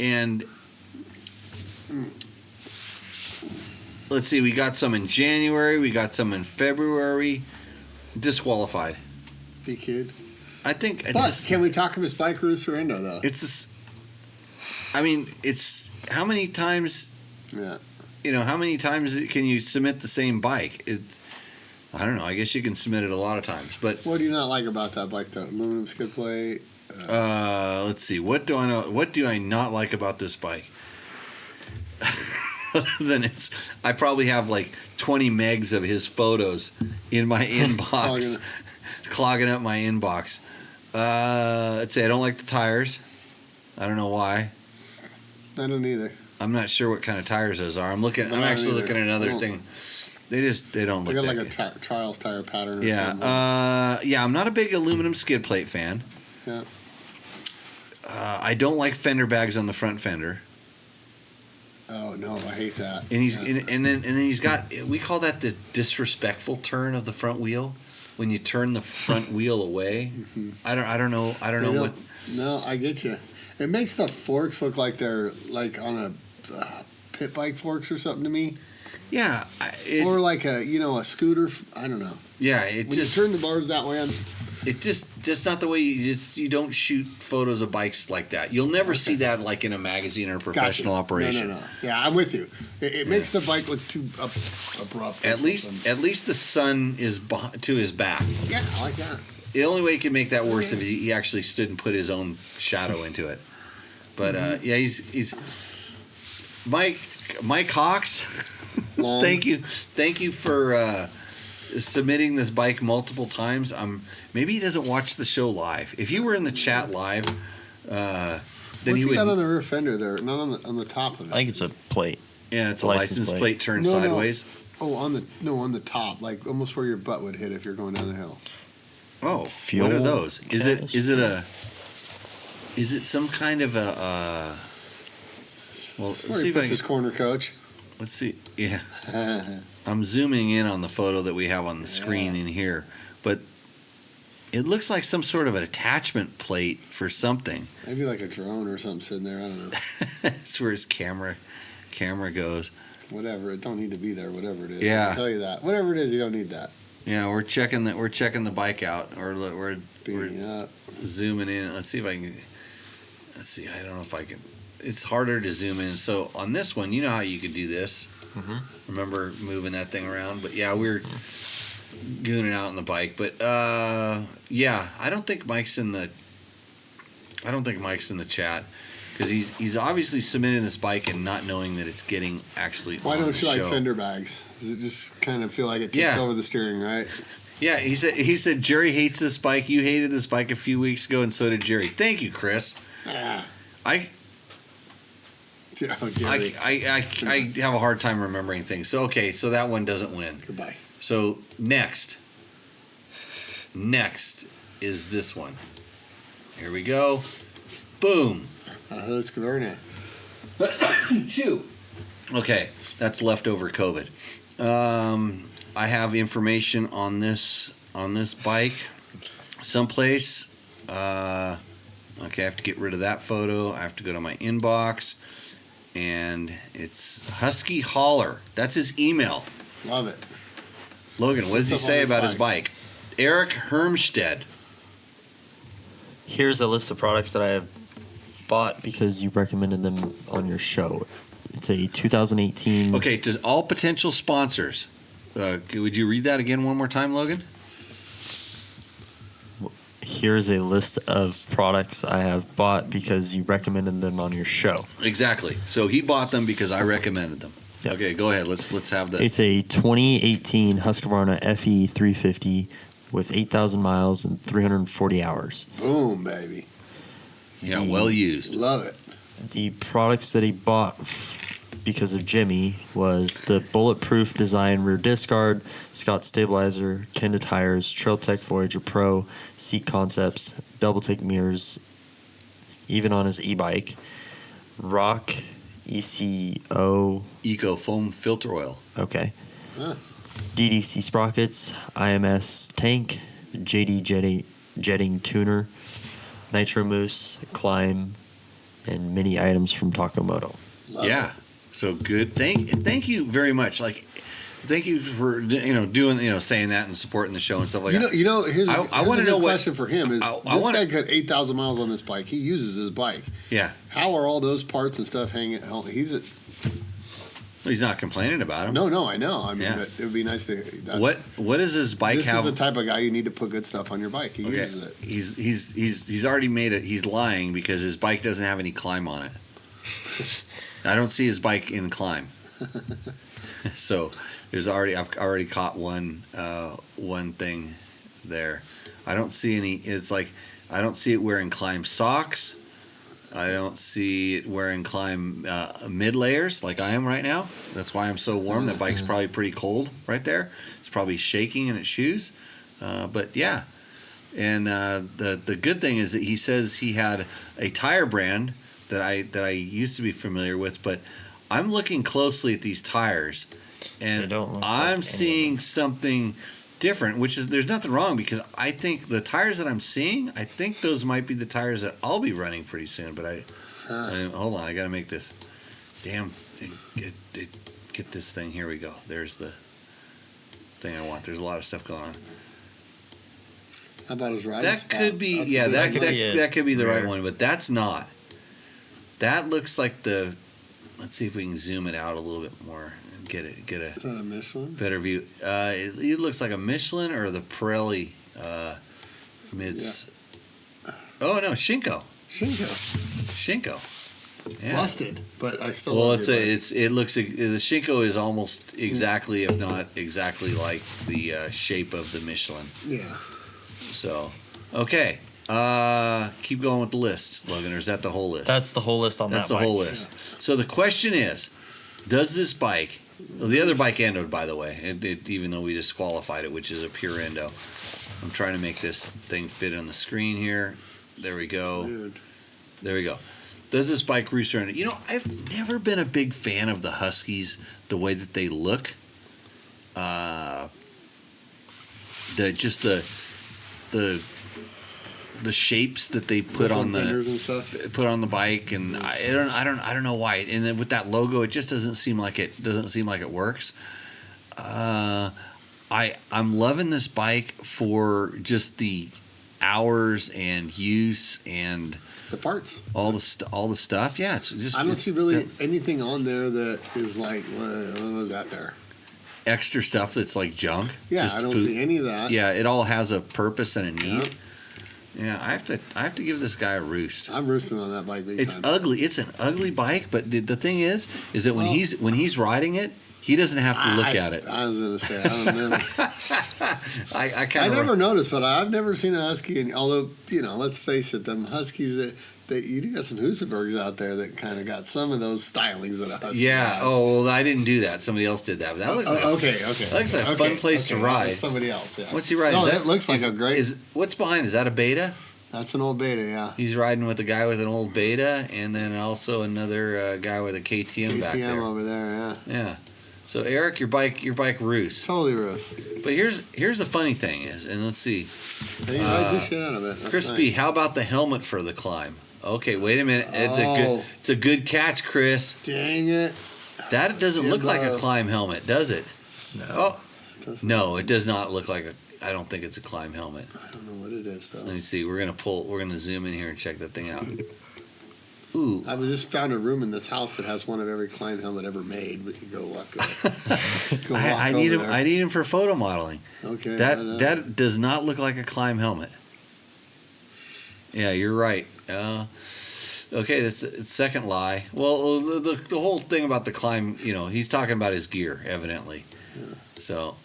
and let's see, we got some in January, we got some in February. Disqualified. He kid. I think it's But just, can we talk of his bike roof surrender though? it's just, I mean, it's how many times, Yeah. how many times can you submit the same bike? It's, I don't know. I guess you can submit it a lot of times, but What do you not like about that bike though? Aluminum skid plate. let's see. What do I know? What do I not like about this bike? Then I probably have like 20 megs of his photos in my inbox, clogging up my inbox. Let's say I don't like the tires. I don't know why. I don't either. I'm not sure what kind of tires those are. I'm actually looking at another thing. They don't They look got that like good. a trials tire pattern. Or Yeah. something. Yeah. I'm not a big aluminum skid plate fan. Yeah. I don't like fender bags on the front fender. Oh no, I hate that. And he's Yeah. and then he's got, we call that the disrespectful turn of the front wheel, when you turn the front wheel away. I don't know what. No, I get you. It makes the forks look like they're like on a pit bike forks or something to me, Yeah, or like a scooter. I don't know. yeah. When you turn the bars that way, That's not the way you don't shoot photos of bikes like that. You'll never see that like in a magazine or a professional operation. No. Yeah, I'm with you. It makes the bike look too abrupt. or At something. least the sun is to his back. Yeah, I like that. The only way he can make that worse if he actually stood and put his own shadow into it. But yeah, he's Mike Hawks. Long. Thank you for submitting this bike multiple times. Maybe he doesn't watch the show live. If you were in the chat live, then What's he he would. got on the rear fender there? Not on the top of it. I think it's a plate. Yeah, it's a License license plate. plate turned No, no. sideways. Oh, on the top, like almost where your butt would hit if you're going down the hill. Oh, Fuel what are those? Is it some kind of a? Well, let's Where see he if I puts can, his corner coach. let's see. Yeah, I'm zooming in on the photo that we have on the screen in here, but it looks like some sort of an attachment plate for something. Maybe like a drone or something sitting there. I don't know. That's where his camera goes. Whatever. It don't need to be there. Whatever it is. Yeah. I'll tell you that. Whatever it is, you don't need that. Yeah, we're checking the bike out, or we're Beating up. zooming in. Let's see if I can. Let's see. I don't know if I can. It's harder to zoom in. So on this one, you know how you could do this. Mhm. Remember moving that thing around? But yeah, we're gooning out on the bike. But yeah, I don't think Mike's in the chat because he's obviously submitting this bike and not knowing that it's getting actually. Why on don't the you like show. fender bags? Does it just kind of feel like it tips Yeah. over the steering, right? Yeah, he said Jerry hates this bike. You hated this bike a few weeks ago, and so did Jerry. Thank you, Chris. Ah. I Oh, Jerry. I have a hard time remembering things. So okay, so that one doesn't win. Goodbye. So next is this one. Here we go. Boom. Let's go very nice. Chew. Okay, that's leftover COVID. I have information on this bike someplace. Okay, I have to get rid of that photo. I have to go to my inbox, and it's Husky Holler. That's his email. Love it. Logan, what does he What's up say on this about his bike? Eric Hermstead. Here's a list of products that I have bought because you recommended them on your show. It's a 2018. Okay, to all potential sponsors, would you read that again one more time, Logan? Here's a list of products I have bought because you recommended them on your show. Exactly. So he bought them because I recommended them. Yep. Okay, go ahead. Let's have the. It's a 2018 Husqvarna FE 350 with 8,000 miles and 340 hours. Boom, baby. Yeah, well used. Love it. The products that he bought because of Jimmy was the bulletproof design rear disc guard, Scott stabilizer, Kenda tires, Trail Tech Voyager Pro, seat concepts, double take mirrors, even on his e-bike. Rock ECO. Eco foam filter oil. Okay. Huh. DDC sprockets, IMS tank, JD jetting tuner, Nitro Moose, Climb, and many items from Taco Moto. Love Yeah. So good. Thank you very much. Like, thank you for doing saying that and supporting the show and stuff like that. Here's I want to know what question for him is I this guy got 8,000 miles on this bike. He uses his bike. Yeah. How are all those parts and stuff hanging? He's not complaining about him. No, I know. I mean, Yeah. it would be nice to. What does his bike This have? is the type of guy you need to put good stuff on your bike. He uses it. He's already made it. He's lying because his bike doesn't have any climb on it. I don't see his bike in climb. So I've already caught one thing there. I don't see any. It's like I don't see it wearing climb socks. I don't see it wearing climb mid layers like I am right now. That's why I'm so warm. That bike's probably pretty cold right there. It's probably shaking in its shoes. But yeah, and the good thing is that he says he had a tire brand that I used to be familiar with, but I'm looking closely at these tires, and I'm seeing something different, which is there's nothing wrong because I think the tires that I'm seeing, I think those might be the tires that I'll be running pretty soon. But I hold on, I got to make this damn thing, get this thing. Here we go. There's the thing I want. There's a lot of stuff going on. How about his riding That spot? could be that could be the right one, but that's not. That looks like the. Let's see if we can zoom it out a little bit more and get a Is that a Michelin? better view. It looks like a Michelin or the Pirelli mids. Yeah. Oh no, Shinko. Yeah. Busted, but I still. Well, it looks the Shinko is almost exactly, if not exactly, like the shape of the Michelin. Yeah. So, okay. Keep going with the list, Logan, or is that the whole list? That's the whole list on That's that the bike. whole list. So the question is, does this bike, well, the other bike ended, by the way, even though we disqualified it, which is a pure endo. I'm trying to make this thing fit on the screen here. There we go. Dude. There we go. Does this bike roost around it? I've never been a big fan of the Huskies, the way that they look. The shapes that they put on the bike, and I don't know why. And then with that logo, it just doesn't seem like it works. I'm loving this bike for just the hours and use and the parts, all the stuff. Yeah, it's just. I don't see really anything on there that is like what was that there? Extra stuff that's like junk. Yeah, just I don't food. see any of that. Yeah, it all has a purpose and a need. Yeah, I have to give this guy a roost. I'm roosting on that bike big It's time. ugly. It's an ugly bike, but the thing is that when he's riding it, he doesn't have to look at it. I was gonna say I don't know. I never noticed, but I've never seen a husky. And although let's face it, them huskies that you do got some Husabergs out there that kind of got some of those stylings that a husky has. Oh, well, I didn't do that. Somebody else did that. But that looks like that looks like a fun place to ride. Somebody else. Yeah. What's he riding? No, that looks like a great. What's behind? Is that a Beta? That's an old Beta. Yeah. He's riding with a guy with an old Beta, and then also another guy with a KTM back there. KTM over there. Yeah. Yeah. So Eric, your bike roosts. Totally roosts. But here's the funny thing is, and let's see. And he rides the shit out of it. That's Crispy, nice. how about the helmet for the climb? Okay, wait a minute. It's a good catch, Chris. Dang it. That doesn't look like a climb helmet, does it? No. Oh, no, it does not look like I don't think it's a climb helmet. I don't know what it is though. Let me see. We're gonna zoom in here and check that thing out. Ooh. I just found a room in this house that has one of every climb helmet ever made. We could go walk there. I need him. I need him for photo modeling. Okay. That does not look like a climb helmet. Yeah, you're right. Okay, it's second lie. Well, the whole thing about the climb, he's talking about his gear, evidently. Yeah. So,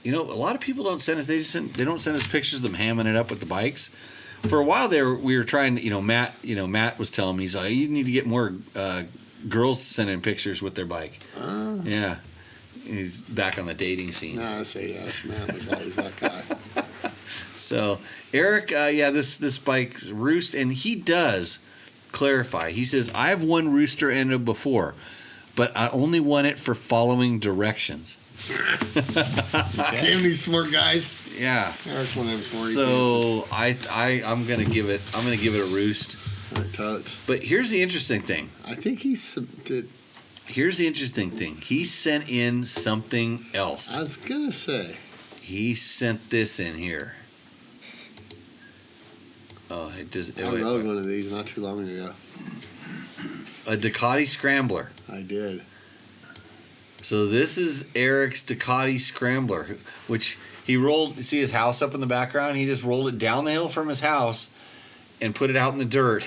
a lot of people don't send us. They don't send us pictures of them hamming it up with the bikes. For a while there, we were trying to. Matt was telling me, he's like, you need to get more girls to send in pictures with their bike. Yeah, he's back on the dating scene. No, I say yes. Matt was always that guy. So Eric, this bike roost, and he does clarify. He says, "I've won rooster endo before, but I only won it for following directions." Damn these smart guys. Yeah. Eric's one of them smart. So I'm gonna give it a roost. All right, totes. But here's the interesting thing. I think Here's the interesting thing. He sent in something else. I was gonna say. He sent this in here. Oh, it does. I rode one of these not too long ago. A Ducati Scrambler. I did. So this is Eric's Ducati Scrambler, which he rolled. See his house up in the background? He just rolled it down the hill from his house and put it out in the dirt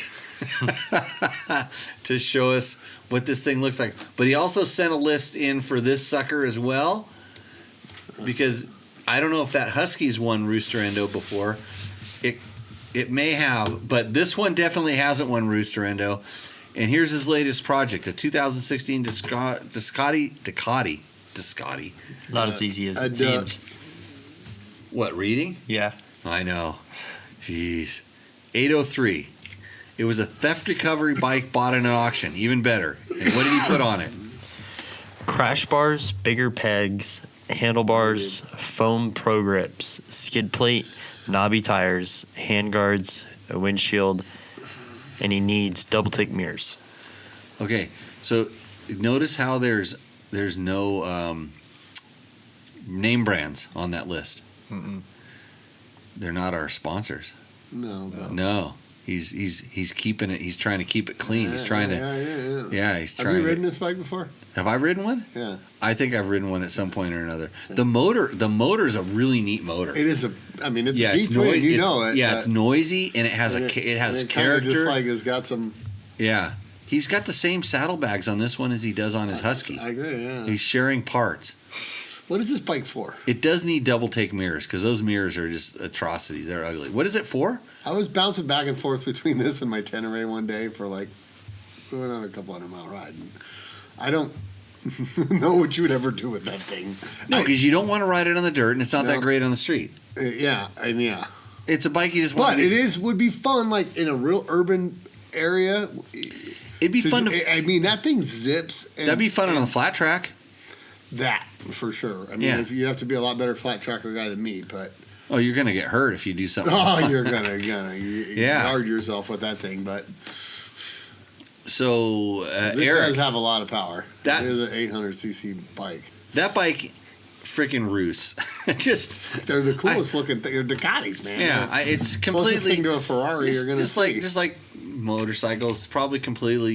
to show us what this thing looks like. But he also sent a list in for this sucker as well, because I don't know if that Husky's won Rooster Endo before. It may have, but this one definitely hasn't won Rooster Endo. And here's his latest project, a 2016 Ducati. Not as easy as it seems. What, reading? Yeah. I know. Jeez. 803. It was a theft recovery bike bought in an auction. Even better. And what did he put on it? Crash bars, bigger pegs, handlebars, foam pro grips, skid plate, knobby tires, handguards, a windshield, and he needs double take mirrors. Okay, so notice how there's no name brands on that list. Mm-mm. They're not our sponsors. No. No. He's keeping it. He's trying to keep it clean. He's trying to. Yeah, he's trying. Have you ridden this bike before? Have I ridden one? Yeah. I think I've ridden one at some point or another. The motor's a really neat motor. It is a. I mean, it's a it's V-twin. You know it. Yeah, it's noisy and it has character. Just like it's got some. Yeah, he's got the same saddlebags on this one as he does on his Husky. I agree. Yeah. He's sharing parts. What is this bike for? It does need double take mirrors because those mirrors are just atrocities. They're ugly. What is it for? I was bouncing back and forth between this and my Tenere one day for we went on a couple 100-mile ride. And I don't know what you would ever do with that thing. No, because you don't want to ride it on the dirt, and it's not that great on the street. Yeah. It's a bike you just want. But it would be fun, in a real urban area. It'd be fun to. I mean, that thing zips. That'd be fun on a flat track. That for sure. I mean, you'd have to be a lot better flat tracker guy than me, but. Oh, you're gonna get hurt if you do something. Oh, you're gonna yard yourself with that thing, but. So it Eric does have a lot of power. That it is an 800cc bike. That bike, freaking roosts. They're the coolest looking thing. They're Ducatis, man. Yeah, it's completely closest thing to a Ferrari you're gonna see. Just like motorcycles, probably completely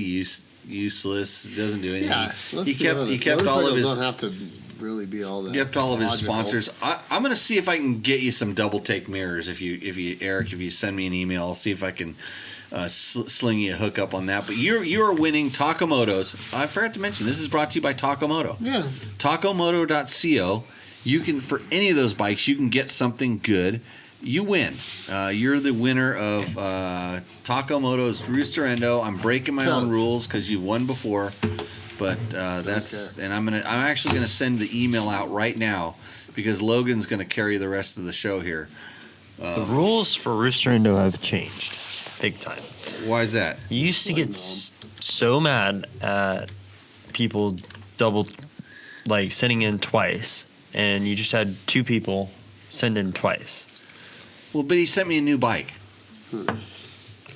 useless. Doesn't do anything. Yeah, he kept all of his. Don't have to really be all that. Kept all of his sponsors. I'm going to see if I can get you some double take mirrors. If you send me an email, I'll see if I can sling you a hookup on that. But you are winning Takamoto's. I forgot to mention this is brought to you by Takamoto. Yeah. Takamoto.co. You can, for any of those bikes, you can get something good. You win. You're the winner of Takamoto's Rooster Endo. I'm breaking my own rules because you won before, but that's and I'm actually gonna send the email out right now because Logan's gonna carry the rest of the show here. The rules for Rooster Endo have changed big time. Why is that? You used to get so mad at people sending in twice, and you just had two people send in twice. Well, but he sent me a new bike.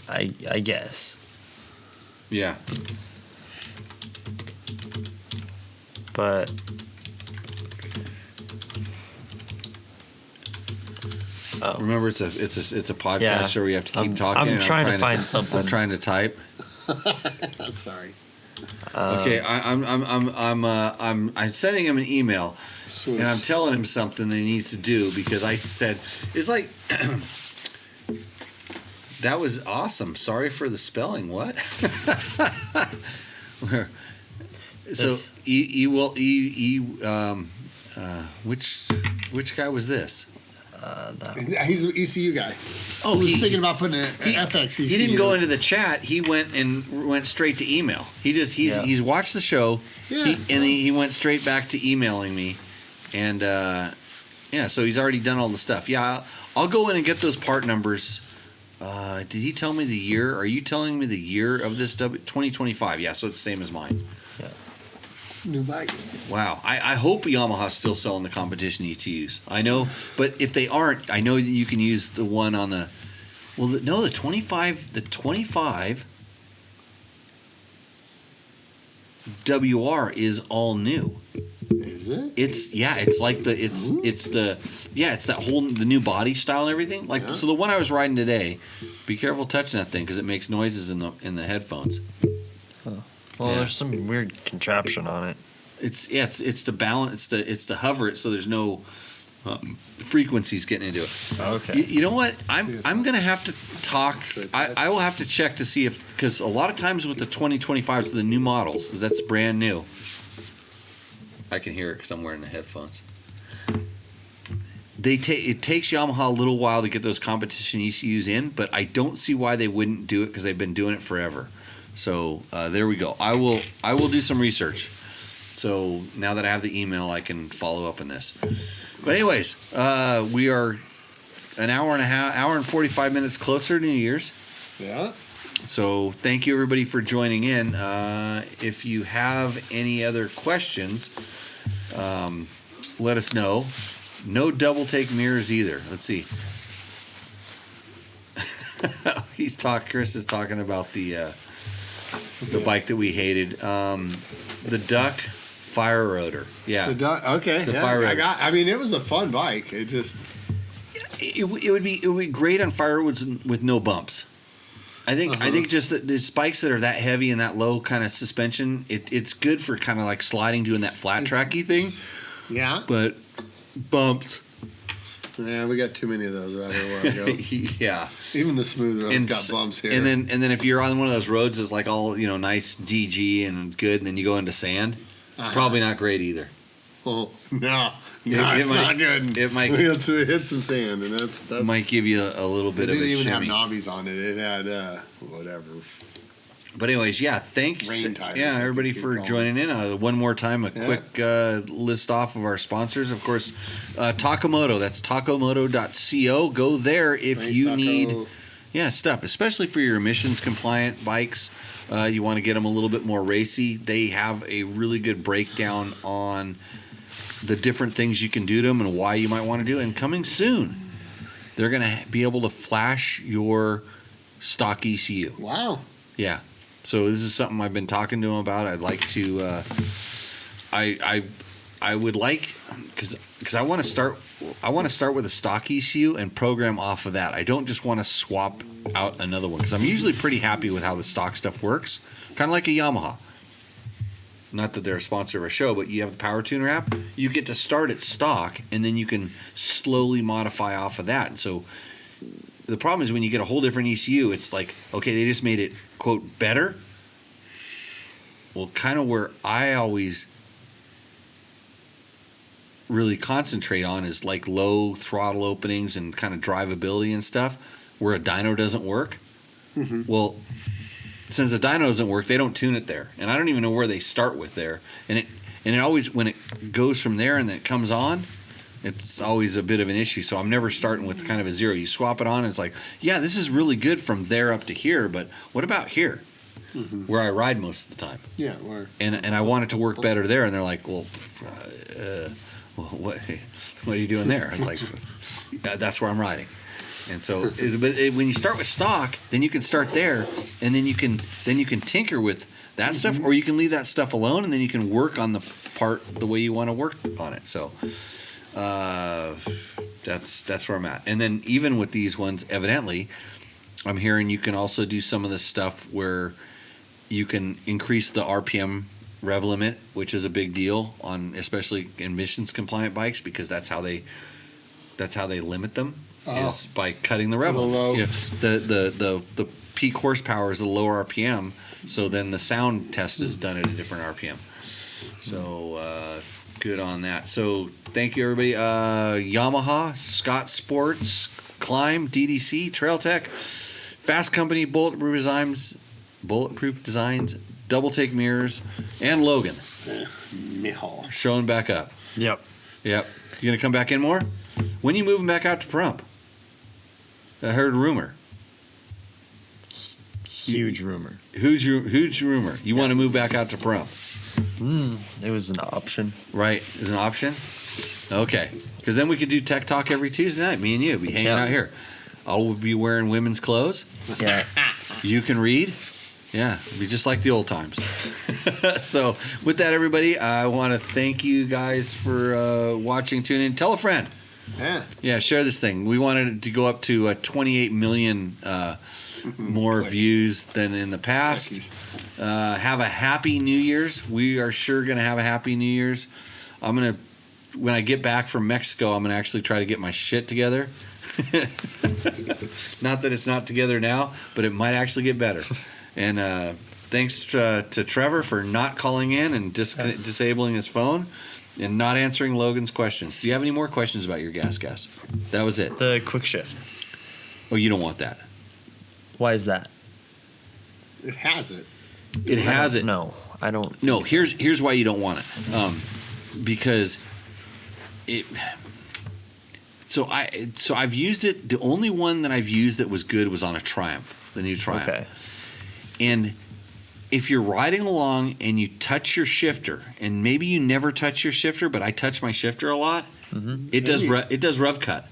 I guess. Yeah. But remember, it's a podcast show where you have to keep talking. I'm trying to find something. I'm trying to type. I'm sorry. Okay, I'm sending him an email, and I'm telling him something that he needs to do because I said it's like that was awesome. Sorry for the spelling. What? So which guy was this? He's an ECU guy. Oh, he was thinking about putting an FX ECU. He didn't go into the chat. He went straight to email. He's watched the show. Yeah. He went straight back to emailing me, and Yeah, so he's already done all the stuff. Yeah, I'll go in and get those part numbers. Did he tell me the year? Are you telling me the year of this 2025? Yeah, so it's the same as mine. New bike. Wow. I hope Yamaha's still selling the competition ECUs. I know, but if they aren't, I know that you can use the one on the. Well, no, the 25. The 25 WR is all new. Is it? It's like it's that whole the new body style and everything. Like so, the one I was riding today. Be careful touching that thing because it makes noises in the headphones. Well, Yeah. there's some weird contraption on it. It's the balance. It's the hover it so there's no frequencies getting into it. Okay. You know what? I'm gonna have to talk. I will have to check to see if because a lot of times with the 2025s, the new models, because that's brand new. I can hear it because I'm wearing the headphones. It takes Yamaha a little while to get those competition ECUs in, but I don't see why they wouldn't do it because they've been doing it forever. So there we go. I will do some research. So now that I have the email, I can follow up on this. But anyways, we are an hour and 45 minutes closer to New Year's. Yeah. So thank you everybody for joining in. If you have any other questions, let us know. No double take mirrors either. Let's see. Chris is talking about the bike that we hated. The Duck Fire Rotor. Yeah. The Duck. Okay. The yeah, Fire Rotor. I mean, it was a fun bike. It just. It would be great on fire roads with no bumps. I think just that the spikes that are that heavy and that low kind of suspension, it's good for kind of like sliding, doing that flat tracky thing. Yeah. But bumps. Yeah, we got too many of those around here a while ago. Yeah. Even the smooth roads got bumps here. And then if you're on one of those roads that's like all nice GG and good, and then you go into sand, probably not great either. Oh no, it's not good. It might hit some sand, and that's might give you a little bit of a shimmy. It didn't even have knobbies on it. It had whatever. But anyways, yeah, thanks. Rain tires, yeah, everybody for joining in. One more time, a quick list off of our sponsors. Of course, Takamoto. That's takomoto.co. Go there if you need stuff, especially for your emissions compliant bikes. You want to get them a little bit more racy. They have a really good breakdown on the different things you can do to them and why you might want to do it. And coming soon, they're going to be able to flash your stock ECU. Wow. Yeah. So this is something I've been talking to them about. I'd like to. I would like because I want to start. I want to start with a stock ECU and program off of that. I don't just want to swap out another one because I'm usually pretty happy with how the stock stuff works. Kind of like a Yamaha. Not that they're a sponsor of our show, but you have the Power Tuner app. You get to start at stock, and then you can slowly modify off of that. And so the problem is when you get a whole different ECU, it's like, okay, they just made it, quote, better. Well, kind of where I always really concentrate on is like low throttle openings and kind of drivability and stuff where a dyno doesn't work. Mm-hmm. Well, since the dyno doesn't work, they don't tune it there. And I don't even know where they start with there. And it always, when it goes from there and then it comes on, it's always a bit of an issue. So I'm never starting with kind of a zero. You swap it on and it's like, yeah, this is really good from there up to here, but what about here? Mm-hmm. Where I ride most of the time. Yeah. Where? And I want it to work better there. And they're like, well, what are you doing there? I was like, that's where I'm riding. And so, when you start with stock, then you can start there, and then you can tinker with that stuff, or you can leave that stuff alone, and then you can work on the part the way you want to work on it. So, that's where I'm at. And then even with these ones, evidently, I'm hearing you can also do some of the stuff where you can increase the RPM rev limit, which is a big deal on especially emissions compliant bikes because that's how they limit them. Is by cutting the rev. The peak horsepower is a lower RPM, so then the sound test is done at a different RPM. So good on that. So thank you everybody. Yamaha, Scott Sports, Climb, DDC, Trail Tech, Fasst Company, Bulletproof Designs, Double Take Mirrors, and Logan. Showing back up. Yep. You gonna come back in more? When you moving back out to Pahrump? I heard a rumor. Huge rumor. Huge rumor. You want to move back out to Pahrump? It was an option. Right, is an option. Okay, because then we could do tech talk every Tuesday night. Me and you be hanging out here. I'll be wearing women's clothes. Yeah. You can read. Yeah, it'd be just like the old times. So, with that, everybody, I want to thank you guys for watching, tuning in. Tell a friend. Yeah, share this thing. We wanted it to go up to 28 million more views than in the past. Have a happy New Year's. We are sure going to have a happy New Year's. When I get back from Mexico, I'm going to actually try to get my shit together. Not that it's not together now, but it might actually get better. And thanks to Trevor for not calling in and disabling his phone and not answering Logan's questions. Do you have any more questions about your gas? That was it. The quick shift. Oh, you don't want that. Why is that? It has it. It has it. No, I don't. No, here's why you don't want it. Because it. So I've used it. The only one that I've used that was good was on a Triumph, the new Triumph. Okay. And if you're riding along and you touch your shifter, and maybe you never touch your shifter, but I touch my shifter a lot, it does rev cut.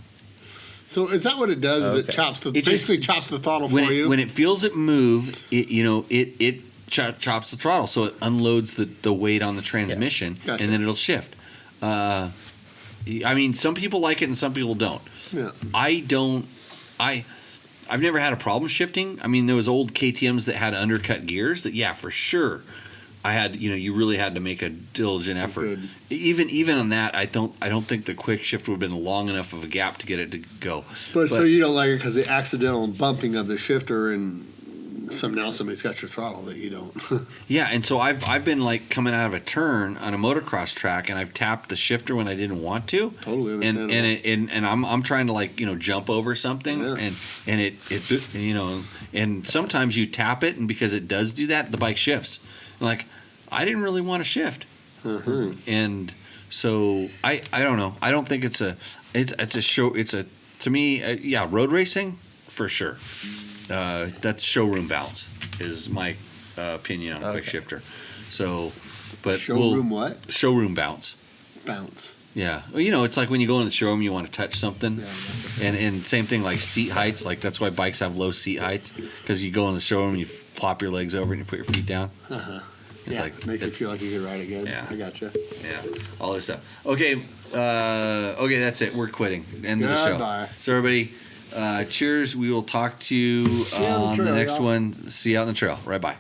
So is that what it does? Is it chops basically chops the throttle for you? When it feels it move, it chops the throttle, so it unloads the weight on the transmission, and then it'll shift. I mean, some people like it and some people don't. Yeah. I don't. I've never had a problem shifting. I mean, there was old KTM's that had undercut gears that, for sure, I had. You really had to make a diligent effort. Even on that, I don't think the quick shift would have been long enough of a gap to get it to go. But so you don't like it because the accidental bumping of the shifter and somebody's got your throttle that you don't. Yeah, and so I've been like coming out of a turn on a motocross track, and I've tapped the shifter when I didn't want to. Totally understandable. And I'm trying to jump over something, and it and sometimes you tap it, and because it does do that, the bike shifts. And I didn't really want to shift, and so I don't know. I don't think it's a show. To me, road racing for sure. That's showroom bounce is my opinion on a quick shifter. So, but what? Showroom bounce. Bounce. Yeah. Well, it's like when you go in the showroom, you want to touch something, and same thing like seat heights. Like that's why bikes have low seat heights, because you go in the showroom, you plop your legs over and you put your feet down. It's makes you feel like you could ride again. Yeah, I gotcha. Yeah, all this stuff. Okay, that's it. We're quitting. End of the show. So everybody. Cheers. We will talk to you on the next one. See you out on the trail. Right, bye.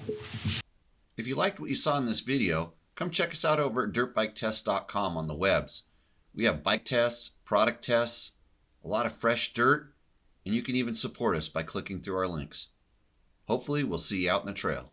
If you liked what you saw in this video, come check us out over at dirtbiketest.com on the webs. We have bike tests, product tests, a lot of fresh dirt, and you can even support us by clicking through our links. Hopefully, we'll see you out in the trail.